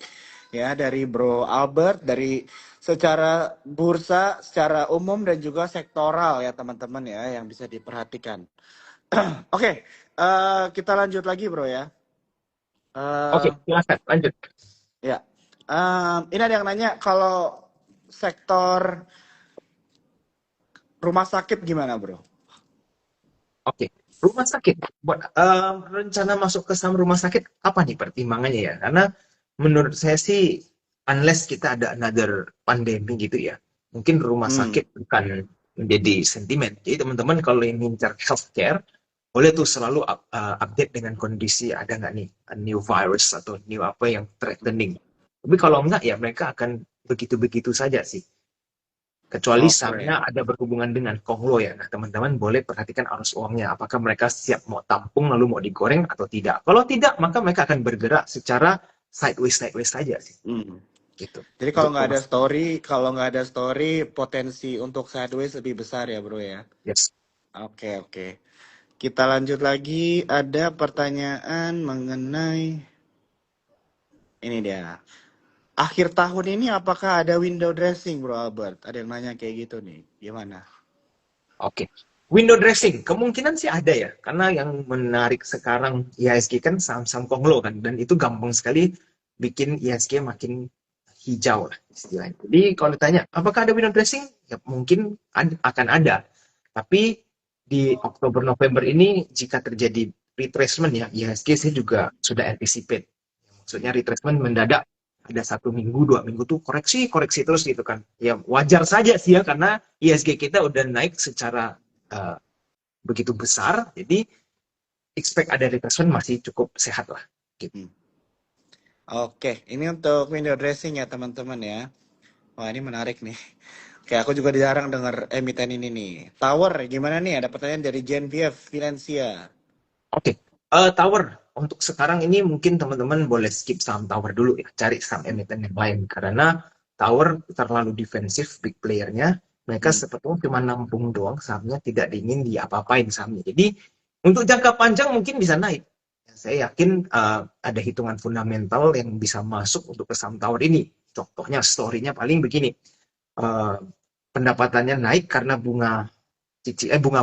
ya dari Bro Albert, dari secara bursa, secara umum dan juga sektoral ya teman-teman ya yang bisa diperhatikan. Oke, kita lanjut lagi Bro ya. Oke, Eh, silakan lanjut. ya, ini ada yang nanya kalau sektor rumah sakit gimana bro? Oke, rumah sakit. Buat rencana masuk ke saham rumah sakit apa nih pertimbangannya ya? Karena menurut saya sih, unless kita ada another pandemi gitu ya, mungkin rumah Hmm, sakit bukan menjadi sentimen. Jadi teman-teman kalau ingin ngincar healthcare, boleh tuh selalu update dengan kondisi ada nggak nih new virus atau new apa yang threatening. Tapi kalau enggak ya mereka akan begitu-begitu saja sih. Kecuali oke. sahamnya ada berhubungan dengan konglo ya. Nah, teman-teman boleh perhatikan arus uangnya. Apakah mereka siap mau tampung lalu mau digoreng atau tidak. Kalau tidak, maka mereka akan bergerak secara sideways saja sih. Hmm. Gitu. Jadi Untuk rumah. kalau nggak ada story, potensi untuk sideways lebih besar ya bro ya. Yes. Oke, oke. Kita lanjut lagi. Ada pertanyaan mengenai ini dia. Akhir tahun ini apakah ada window dressing, Bro Albert? Ada yang nanya kayak gitu nih. Gimana? Oke. Window dressing, kemungkinan sih ada ya. Karena yang menarik sekarang IHSG kan saham-saham konglo kan. Dan itu gampang sekali bikin IHSG makin hijau lah istilahnya. Jadi kalau ditanya, apakah ada window dressing? Ya mungkin akan ada. Tapi di Oktober November ini jika terjadi retracement ya, IHSG saya juga sudah anticipate. Maksudnya retracement mendadak ada 1 minggu, 2 minggu tuh koreksi, koreksi terus gitu kan. Ya wajar saja sih ya karena IHSG kita udah naik secara uh, begitu besar, jadi expect ada retracement masih cukup sehat lah. Gitu. Hmm. Oke, ini untuk window dressing ya teman-teman ya. Wah ini menarik nih. Oke, aku juga jarang dengar emiten ini nih. Tower, gimana nih? Ada pertanyaan dari Genevieve Financia. Oke, Tower. Untuk sekarang ini mungkin teman-teman boleh skip saham Tower dulu ya, cari saham emiten yang lain karena Tower terlalu defensif big playernya. Mereka Hmm. sebetulnya cuma nampung doang sahamnya, tidak ingin diapa-apain sahamnya. Jadi untuk jangka panjang mungkin bisa naik. Saya yakin ada hitungan fundamental yang bisa masuk untuk ke saham Tower ini. Contohnya story-nya paling begini. eh, Pendapatannya naik karena bunga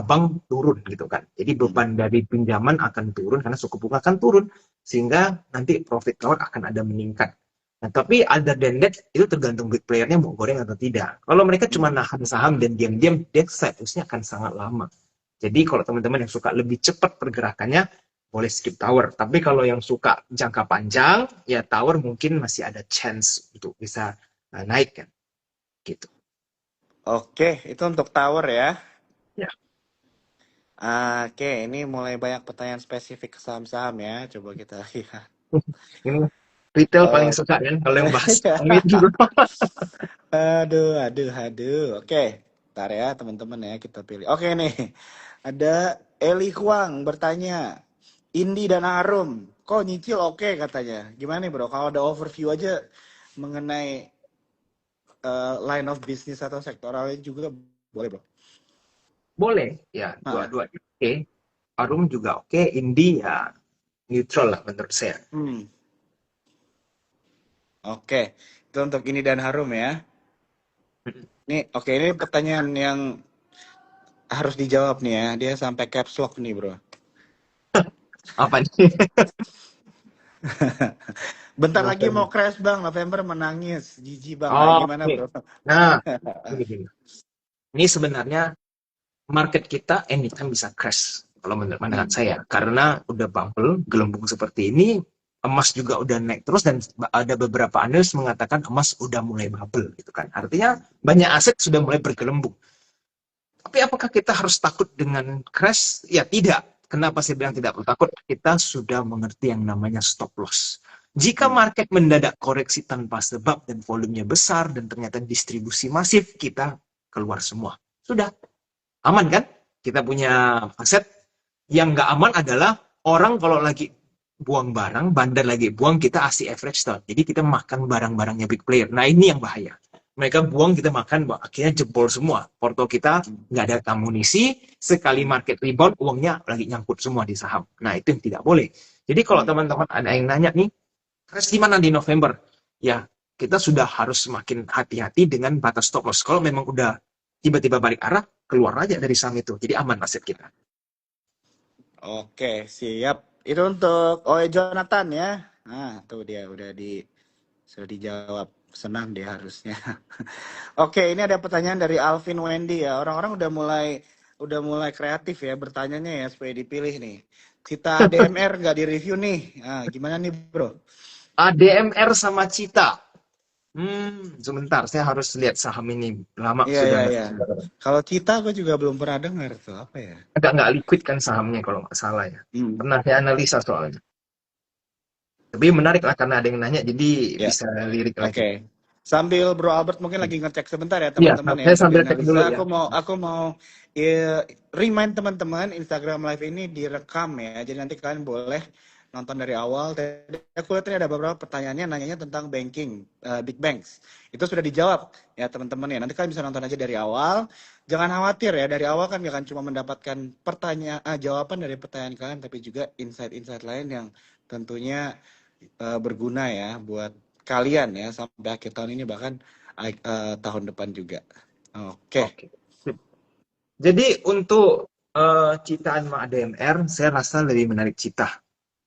bank turun gitu kan. Jadi Hmm. beban dari pinjaman akan turun karena suku bunga akan turun sehingga nanti profit tower akan ada meningkat. Nah, tapi other than that itu tergantung big playernya mau goreng atau tidak. Kalau mereka cuma Hmm. nahan saham dan diam-diam, dia cyclusnya akan sangat lama. Jadi kalau teman-teman yang suka lebih cepat pergerakannya, boleh skip tower. Tapi kalau yang suka jangka panjang, ya tower mungkin masih ada chance untuk bisa naik kan. Gitu. Oke, itu untuk tower ya. Ya. Oke, ini mulai banyak pertanyaan spesifik ke saham-saham ya. Coba kita lihat. Ini retail paling Oh, suka kan kalau yang bahas ya. amin. Aduh, aduh, aduh. Oke, ntar ya teman-teman ya kita pilih. Oke nih, ada Eli Huang bertanya, Indi dan Arum, kok nyicil oke katanya. Gimana nih bro, kalau ada overview aja mengenai line of business atau sektoralnya juga boleh bro. Boleh, ya Nah, dua-dua oke. Harum juga oke, Indie ya neutral lah menurut saya. hmm, oke. Itu untuk ini dan Harum ya. Nih, oke ini pertanyaan yang harus dijawab nih ya. Dia sampai caps lock nih bro. Apa nih? Bentar lagi mau November. crash bang, November menangis. Jijik bang. Nah, gimana Oke. bro? Nah, ini sebenarnya market kita anytime bisa crash kalau menurut pandangan Hmm. saya karena udah bubble gelembung seperti ini, emas juga udah naik terus dan ada beberapa analis mengatakan emas udah mulai bubble gitu kan, artinya banyak aset sudah mulai bergelembung. Tapi apakah kita harus takut dengan crash? Ya tidak. Kenapa saya bilang tidak perlu takut? Kita sudah mengerti yang namanya stop loss. Jika Hmm. market mendadak koreksi tanpa sebab dan volumenya besar dan ternyata distribusi masif, kita keluar semua. Sudah. Aman kan? Kita punya aset. Yang nggak aman adalah orang kalau lagi buang barang, bandar lagi buang, kita asli average down. Jadi kita makan barang-barangnya big player. Nah ini yang bahaya. Mereka buang, kita makan, akhirnya jebol semua. Porto kita nggak ada amunisi, sekali market rebound, uangnya lagi nyangkut semua di saham. Nah itu yang tidak boleh. Jadi kalau Hmm. teman-teman ada yang nanya nih, crash di mana di November? Ya, kita sudah harus semakin hati-hati dengan batas stop loss. Kalau memang udah tiba-tiba balik arah, keluar aja dari saham itu. Jadi aman aset kita. Oke, siap. Itu untuk Oe Jonathan ya. Nah, tuh dia sudah dijawab. Senang dia harusnya. Oke, ini ada pertanyaan dari Alvin Wendy ya. Orang-orang udah mulai udah mulai kreatif ya bertanyanya ya supaya dipilih nih. Cita DMR nggak di-review nih. Nah, gimana nih bro? ADMR sama Cita. Sebentar, saya harus lihat saham ini. Lama Iya, sudah iya, nggak iya. Kalau Cita gue juga belum pernah dengar tuh. Apa ya? agak nggak liquid kan sahamnya kalau nggak salah ya. Hmm. Pernah saya analisa soalnya. Tapi menarik lah karena ada yang nanya, jadi Ya, bisa lirik lagi. oke. Sambil Bro Albert mungkin lagi ngecek sebentar ya Iya, teman-teman ya saya untuk sambil cek dianalisa. dulu ya. Aku mau remind teman-teman Instagram Live ini direkam ya. Jadi nanti kalian boleh nonton dari awal. Tadi aku lihat ini ada beberapa pertanyaannya nanyanya tentang banking, big banks. Itu sudah dijawab ya teman-teman ya. Nanti kalian bisa nonton aja dari awal. Jangan khawatir ya, dari awal kan gak akan cuma mendapatkan jawaban dari pertanyaan kalian, tapi juga insight-insight lain yang tentunya berguna ya buat kalian ya sampai akhir tahun ini bahkan tahun depan juga. Oke. Oke. Jadi untuk Cita sama ADMR, saya rasa lebih menarik Cita.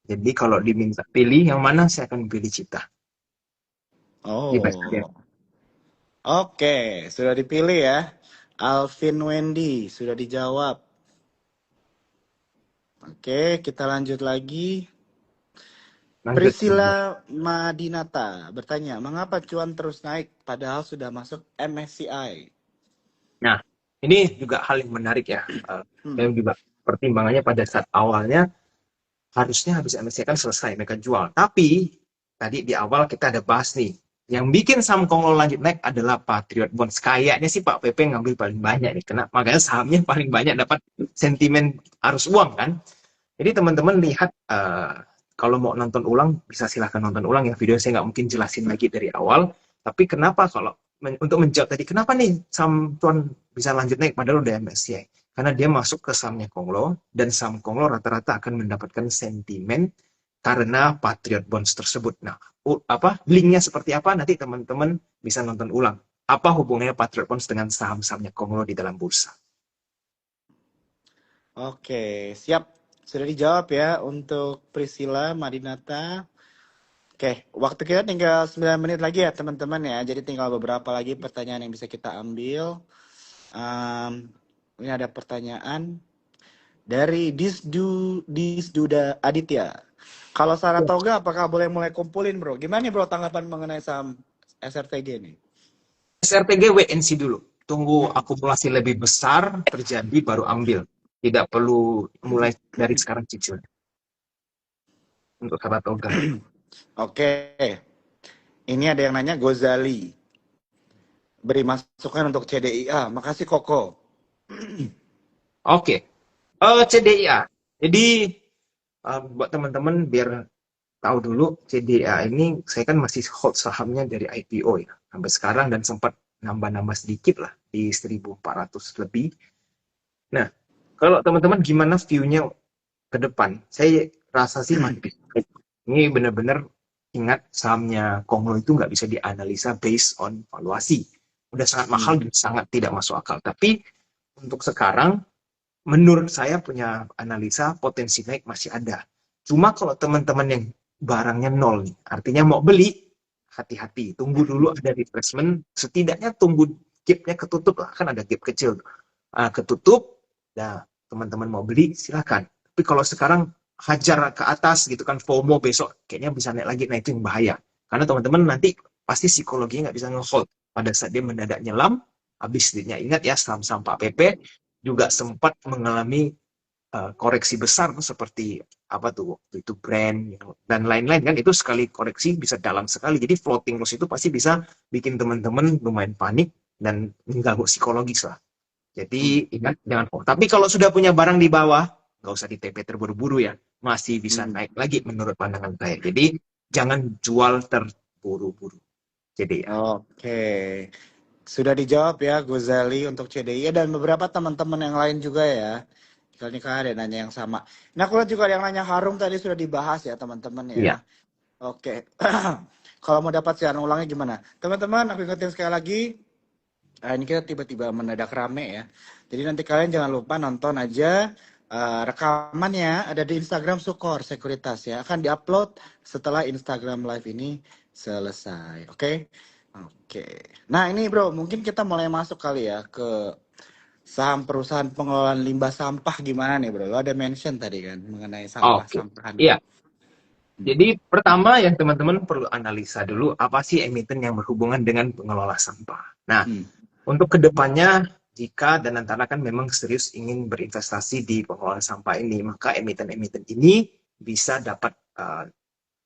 Jadi kalau diminta pilih yang mana, saya akan pilih Cita. Dibanding Oh. Oke, sudah dipilih ya. Alvin Wendy sudah dijawab. Oke, kita lanjut lagi. lanjut. Priscilla Madinata bertanya, mengapa cuan terus naik padahal sudah masuk MSCI? Nah, ini juga hal yang menarik ya. Hmm. Dan juga pertimbangannya pada saat awalnya harusnya habis MSCI kan selesai mereka jual. Tapi tadi di awal kita ada bahas nih, yang bikin saham Konglo lanjut naik adalah Patriot Bonds. Kayaknya sih Pak PP ngambil paling banyak nih, karena makanya sahamnya paling banyak dapat sentimen arus uang kan. Jadi teman-teman lihat, kalau mau nonton ulang bisa silahkan nonton ulang ya, video saya nggak mungkin jelasin lagi dari awal. Tapi kenapa kalau untuk menjawab tadi, kenapa nih saham tuan bisa lanjut naik padahal udah MSCI? Karena dia masuk ke sahamnya Konglo, dan saham Konglo rata-rata akan mendapatkan sentimen karena Patriot Bonds tersebut. Nah, linknya seperti apa nanti teman-teman bisa nonton ulang. Apa hubungannya Patriot Bonds dengan saham-sahamnya Konglo di dalam bursa? Oke, siap. Sudah dijawab ya untuk Priscilla Madinata. Oke, waktu kita tinggal 9 menit lagi ya teman-teman ya. Jadi tinggal beberapa lagi pertanyaan yang bisa kita ambil. Ini ada pertanyaan dari Disduda Aditya. Kalau Saratoga apakah boleh mulai kumpulin bro? Gimana nih bro tanggapan mengenai saham SRTG nih? SRTG wait and see dulu. Tunggu Hmm. akumulasi lebih besar terjadi baru ambil. Tidak perlu mulai dari sekarang cicil untuk Saratoga. Oke, ini ada yang nanya Gozali. Beri masukan untuk CDIA. Makasih Koko. Oke, CDIA. Jadi buat teman-teman biar tahu dulu, CDIA ini saya kan masih hold sahamnya dari IPO ya sampai sekarang, dan sempat nambah-nambah sedikit lah di 1.400 lebih. Nah, kalau teman-teman gimana view-nya ke depan? Saya rasa sih masih bisa. Ini benar-benar ingat, sahamnya Konglo itu nggak bisa dianalisa based on valuasi. Udah sangat mahal dan sangat tidak masuk akal. Tapi untuk sekarang, menurut saya punya analisa potensi naik masih ada. Cuma kalau teman-teman yang barangnya nol nih, artinya mau beli, hati-hati. Tunggu dulu ada retracement, setidaknya tunggu gap-nya ketutup lah. Kan ada gap kecil. Ketutup, nah teman-teman mau beli, silakan. Tapi kalau sekarang hajar ke atas gitu kan, FOMO besok kayaknya bisa naik lagi, nah itu yang bahaya. Karena teman-teman nanti pasti psikologinya nggak bisa nge-hold pada saat dia mendadak nyelam, habis duitnya. Ingat ya, saham-saham Pak PP juga sempat mengalami koreksi besar seperti apa tuh waktu itu brand dan lain-lain kan, itu sekali koreksi bisa dalam sekali. Jadi floating loss itu pasti bisa bikin teman-teman lumayan panik dan mengganggu psikologis lah. Jadi ingat jangan. Tapi kalau sudah punya barang di bawah, nggak usah di TP terburu-buru ya, masih bisa naik lagi menurut pandangan saya. Jadi jangan jual terburu-buru. Jadi ya. Oke, sudah dijawab ya Gozali untuk CDI dan beberapa teman-teman yang lain juga ya. Kalau ini kan ada nanya yang sama. Nah, aku lihat juga ada yang nanya Harum tadi sudah dibahas ya teman-teman ya. Iya. Oke, kalau mau dapat siaran ulangnya gimana? Teman-teman, aku ingetin sekali lagi. Ini kita tiba-tiba mendadak rame ya. Jadi nanti kalian jangan lupa nonton aja rekamannya ada di Instagram Sukor Sekuritas ya. Akan diupload setelah Instagram Live ini selesai. Oke? Oke. Nah ini bro, mungkin kita mulai masuk kali ya ke saham perusahaan pengelolaan limbah sampah gimana nih bro? Lo ada mention tadi kan mengenai Oke. sampah-sampahan. Iya, Hmm. jadi pertama yang teman-teman perlu analisa dulu apa sih emiten yang berhubungan dengan pengelola sampah. Nah, Hmm. untuk kedepannya jika dan antara kan memang serius ingin berinvestasi di pengelolaan sampah ini, maka emiten-emiten ini bisa dapat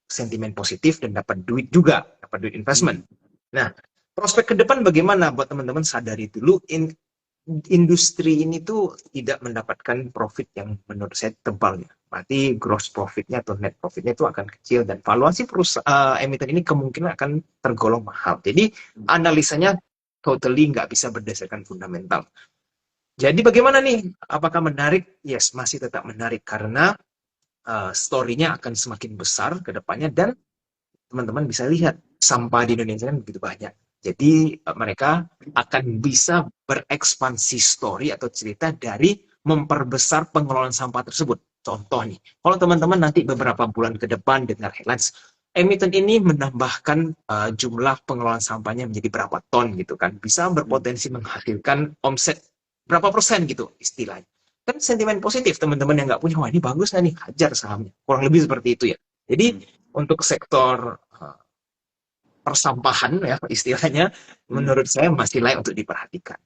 sentimen positif dan dapat duit juga, dapat duit investment. Hmm. Nah, prospek ke depan bagaimana buat teman-teman sadari dulu industri ini tuh tidak mendapatkan profit yang menurut saya tebal ya. Berarti gross profitnya atau net profitnya itu akan kecil dan valuasi perusahaan emiten ini kemungkinan akan tergolong mahal. Jadi analisanya totally nggak bisa berdasarkan fundamental. Jadi bagaimana nih? Apakah menarik? Yes, masih tetap menarik karena story-nya akan semakin besar ke depannya dan teman-teman bisa lihat sampah di Indonesia kan begitu banyak. Jadi mereka akan bisa berekspansi story atau cerita dari memperbesar pengelolaan sampah tersebut. Contoh nih, kalau teman-teman nanti beberapa bulan ke depan dengar headlines, emiten ini menambahkan jumlah pengelolaan sampahnya menjadi berapa ton gitu kan, bisa Hmm. berpotensi menghasilkan omset berapa persen gitu istilahnya. Kan sentimen positif teman-teman yang nggak punya, wah ini bagus nih, hajar sahamnya. Kurang lebih seperti itu ya. Jadi Hmm. untuk sektor persampahan ya istilahnya Hmm. menurut saya masih layak untuk diperhatikan.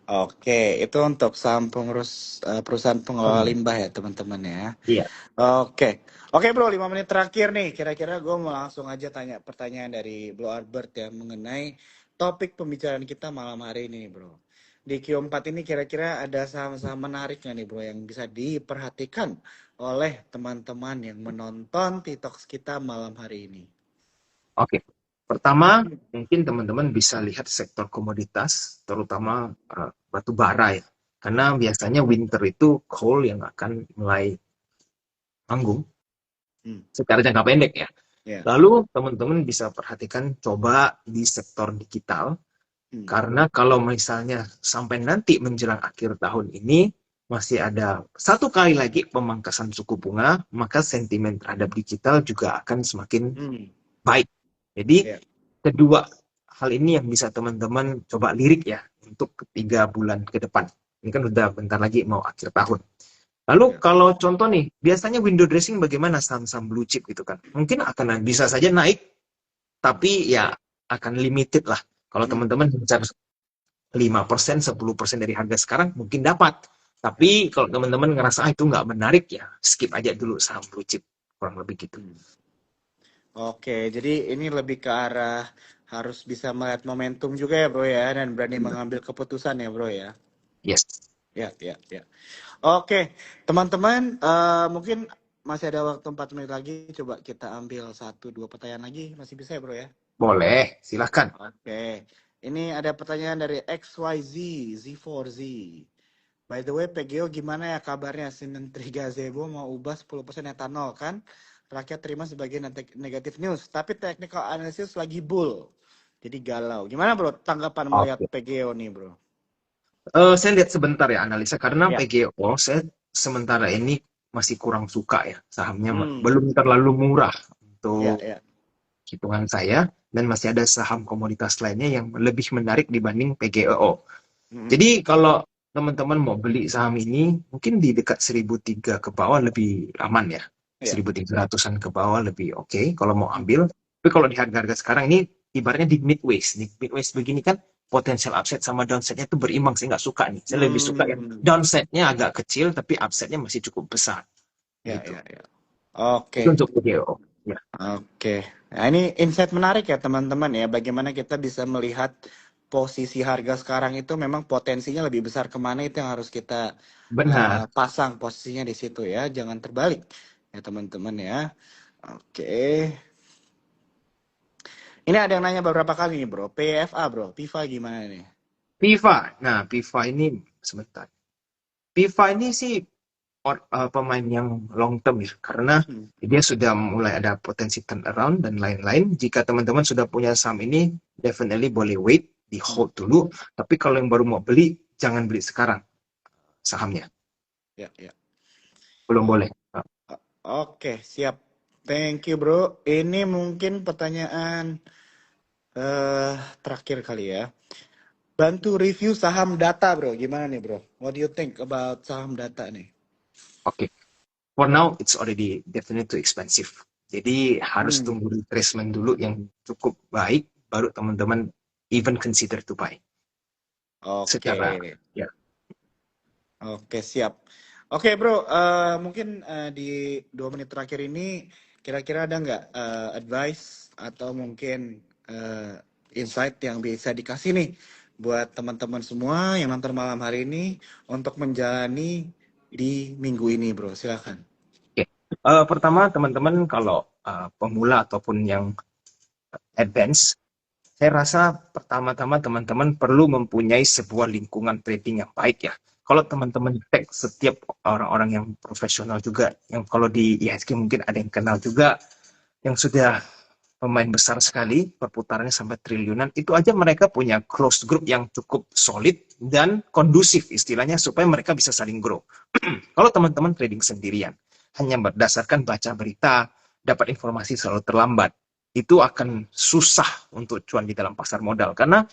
Oke, itu untuk saham perusahaan pengelola Hmm. limbah ya teman-teman ya. Iya, Oke, oke bro, 5 menit terakhir nih. Kira-kira gue mau langsung aja tanya pertanyaan dari Bro Albert ya mengenai topik pembicaraan kita malam hari ini nih bro. Di Q4 ini kira-kira ada saham-saham menarik nggak nih bro yang bisa diperhatikan oleh teman-teman yang menonton TikTok kita malam hari ini? oke. Pertama, mungkin teman-teman bisa lihat sektor komoditas, terutama batu bara ya. Karena biasanya winter itu coal yang akan mulai manggung Hmm, secara jangka pendek ya. ya. Lalu teman-teman bisa perhatikan coba di sektor digital. Hmm, Karena kalau misalnya sampai nanti menjelang akhir tahun ini masih ada satu kali lagi pemangkasan suku bunga, maka sentimen terhadap digital juga akan semakin hmm, baik. Jadi ya. kedua hal ini yang bisa teman-teman coba lirik ya untuk 3 bulan ke depan. Ini kan udah bentar lagi mau akhir tahun. Lalu Ya. kalau contoh nih, biasanya window dressing bagaimana saham-saham blue chip gitu kan? Mungkin akan bisa saja naik, tapi ya akan limited lah. Kalau Hmm, teman-teman bicara 5%, 10% dari harga sekarang mungkin dapat. ya. Tapi kalau teman-teman ngerasa itu nggak menarik ya skip aja dulu saham blue chip. Kurang lebih gitu. Hmm. Oke, jadi ini lebih ke arah harus bisa melihat momentum juga ya bro ya, dan berani mengambil keputusan ya bro ya. Yes. Ya, ya, ya. Oke, teman-teman, mungkin masih ada waktu 4 menit lagi. Coba kita ambil satu dua pertanyaan lagi, masih bisa ya bro ya? Boleh, silahkan. Oke, ini ada pertanyaan dari XYZ, Z4Z. By the way, PGO gimana ya kabarnya? Sinentri Gazebo mau ubah 10% etanol kan? Rakyat terima sebagai negatif news. Tapi technical analysis lagi bull. Jadi galau. Gimana bro tanggapan melihat Oke. PGO nih bro? Saya lihat sebentar ya analisa karena Ya. PGO saya sementara ini masih kurang suka ya sahamnya Hmm. belum terlalu murah Ya, untuk ya. hitungan saya dan masih ada saham komoditas lainnya yang lebih menarik dibanding PGO. Hmm. Jadi kalau teman-teman mau beli saham ini, mungkin di dekat 1003 ke bawah lebih aman ya. Ya. 1300-an ke bawah lebih oke kalau mau Hmm. ambil. Tapi kalau di harga-harga sekarang ini ibaratnya di midways. Di midways begini kan potensial upside sama downside-nya itu berimbang. Saya nggak suka nih. Saya lebih suka yang Hmm. downside-nya agak kecil tapi upside-nya masih cukup besar. Ya, Gitu. ya, ya. Oke. Itu untuk PGO. Ya, Oke. Nah, ini insight menarik ya teman-teman ya. Bagaimana kita bisa melihat posisi harga sekarang itu memang potensinya lebih besar kemana itu yang harus kita benar. pasang posisinya di situ ya. Jangan terbalik ya teman-teman ya. Oke. Ini ada yang nanya beberapa kali nih bro. PFA bro. PIFA gimana nih? Piva. Nah, Piva ini sebentar. Piva ini sih pemain yang long term ya, karena Hmm. dia sudah mulai ada potensi turnaround dan lain-lain. Jika teman-teman sudah punya saham ini, definitely boleh wait, di Hmm. hold dulu. Tapi kalau yang baru mau beli, jangan beli sekarang sahamnya. Ya, ya. Belum O- boleh. Oke, siap. Thank you bro. Ini mungkin pertanyaan terakhir kali ya. bantu review saham data, bro. Gimana nih, bro? What do you think about saham data nih? Oke, for now it's already definitely too expensive. Jadi harus Hmm, tunggu retracement dulu yang cukup baik, baru teman-teman even consider to buy. oke. Secara ya, Oke, siap. Oke, bro. Mungkin di 2 menit terakhir ini, kira-kira ada nggak advice atau mungkin insight yang bisa dikasih nih buat teman-teman semua yang nonton malam hari ini untuk menjalani di minggu ini, bro. Silakan. oke. Pertama teman-teman kalau pemula ataupun yang advance, saya rasa pertama-tama teman-teman perlu mempunyai sebuah lingkungan trading yang baik ya. Kalau teman-teman cek setiap orang-orang yang profesional juga, yang kalau di IHSG mungkin ada yang kenal juga, yang sudah pemain besar sekali, perputarannya sampai triliunan, itu aja mereka punya closed group yang cukup solid dan kondusif istilahnya supaya mereka bisa saling grow. Kalau teman-teman trading sendirian, hanya berdasarkan baca berita, dapat informasi selalu terlambat, itu akan susah untuk cuan di dalam pasar modal. Karena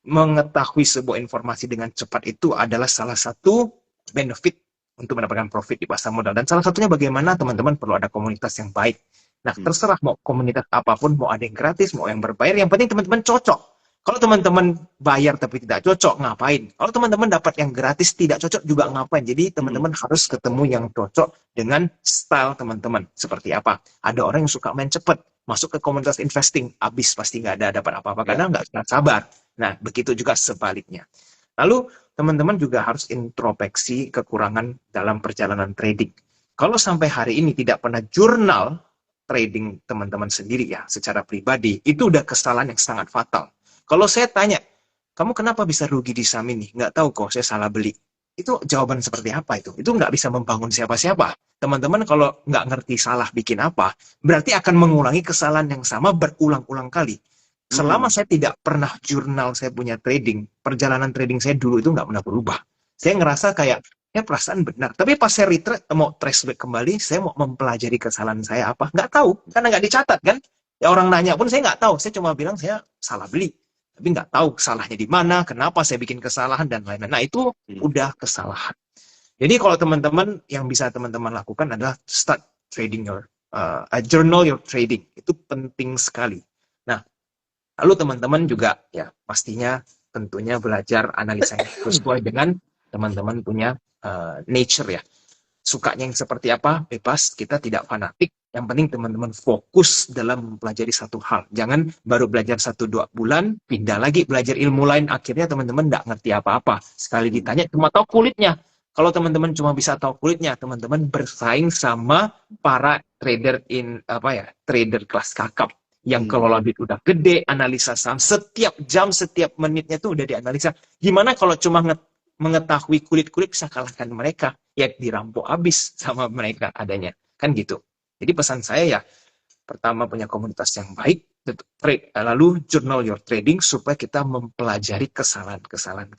mengetahui sebuah informasi dengan cepat itu adalah salah satu benefit untuk mendapatkan profit di pasar modal. Dan salah satunya bagaimana teman-teman perlu ada komunitas yang baik. Nah, Hmm. terserah mau komunitas apapun, mau ada yang gratis, mau yang berbayar, yang penting teman-teman cocok. Kalau teman-teman bayar tapi tidak cocok, ngapain? Kalau teman-teman dapat yang gratis tidak cocok juga ngapain? Jadi Hmm. teman-teman harus ketemu yang cocok dengan style teman-teman. Seperti apa? Ada orang yang suka main cepat, masuk ke komunitas investing, habis pasti nggak ada dapat apa-apa Ya. karena nggak sabar. Nah, begitu juga sebaliknya. Lalu, teman-teman juga harus introspeksi kekurangan dalam perjalanan trading. Kalau sampai hari ini tidak pernah jurnal trading teman-teman sendiri ya, secara pribadi, itu udah kesalahan yang sangat fatal. Kalau saya tanya, kamu kenapa bisa rugi di saham ini? Nggak tahu kok, saya salah beli. Itu jawaban seperti apa itu? Itu nggak bisa membangun siapa-siapa. Teman-teman kalau nggak ngerti salah bikin apa, berarti akan mengulangi kesalahan yang sama berulang-ulang kali. Selama Hmm. saya tidak pernah jurnal saya punya trading, perjalanan trading saya dulu itu nggak pernah berubah. Saya ngerasa kayak, ya perasaan benar. Tapi pas saya retreat, mau trace back kembali, saya mau mempelajari kesalahan saya apa, nggak tahu. Karena nggak dicatat kan. Ya orang nanya pun saya nggak tahu. Saya cuma bilang saya salah beli. Tapi nggak tahu salahnya di mana, kenapa saya bikin kesalahan, dan lain-lain. Nah itu Hmm. udah kesalahan. Jadi kalau teman-teman yang bisa teman-teman lakukan adalah start trading journal your trading. Itu penting sekali. Nah, lalu teman-teman juga ya pastinya tentunya belajar analisa yang sesuai dengan teman-teman punya nature ya. Sukanya yang seperti apa, bebas, kita tidak fanatik. Yang penting teman-teman fokus dalam mempelajari satu hal. Jangan baru belajar 1-2 bulan, pindah lagi belajar ilmu lain, akhirnya teman-teman nggak ngerti apa-apa. Sekali Hmm. ditanya, cuma tahu kulitnya. Kalau teman-teman cuma bisa tahu kulitnya, teman-teman bersaing sama para trader apa ya, trader kelas kakap yang Hmm. kelola duit udah gede, analisa saham setiap jam, setiap menitnya tuh udah dianalisa. Gimana kalau cuma mengetahui kulit-kulit bisa kalahkan mereka? Ya dirampok habis sama mereka adanya. Kan gitu. Jadi pesan saya ya, pertama punya komunitas yang baik, lalu journal your trading supaya kita mempelajari kesalahan-kesalahan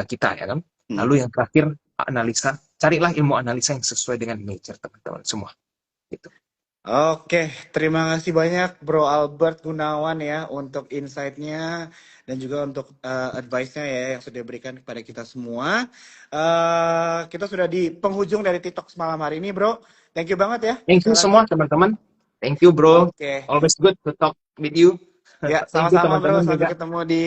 kita ya kan. Hmm. Lalu yang terakhir analisa, carilah ilmu analisa yang sesuai dengan nature teman-teman semua. Gitu. Oke, terima kasih banyak Bro Albert Gunawan ya untuk insight-nya dan juga untuk advice-nya ya yang sudah diberikan kepada kita semua. Kita sudah di penghujung dari TikTok malam hari ini, Bro. Thank you banget ya Thank you sekali lagi. semua teman-teman. Thank you bro. Oke, Always good to talk with you. ya Thank you sama-sama Bro. teman-teman Sampai juga. ketemu di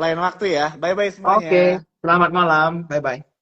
lain waktu ya. Bye-bye semuanya. Oke, selamat malam. Bye-bye.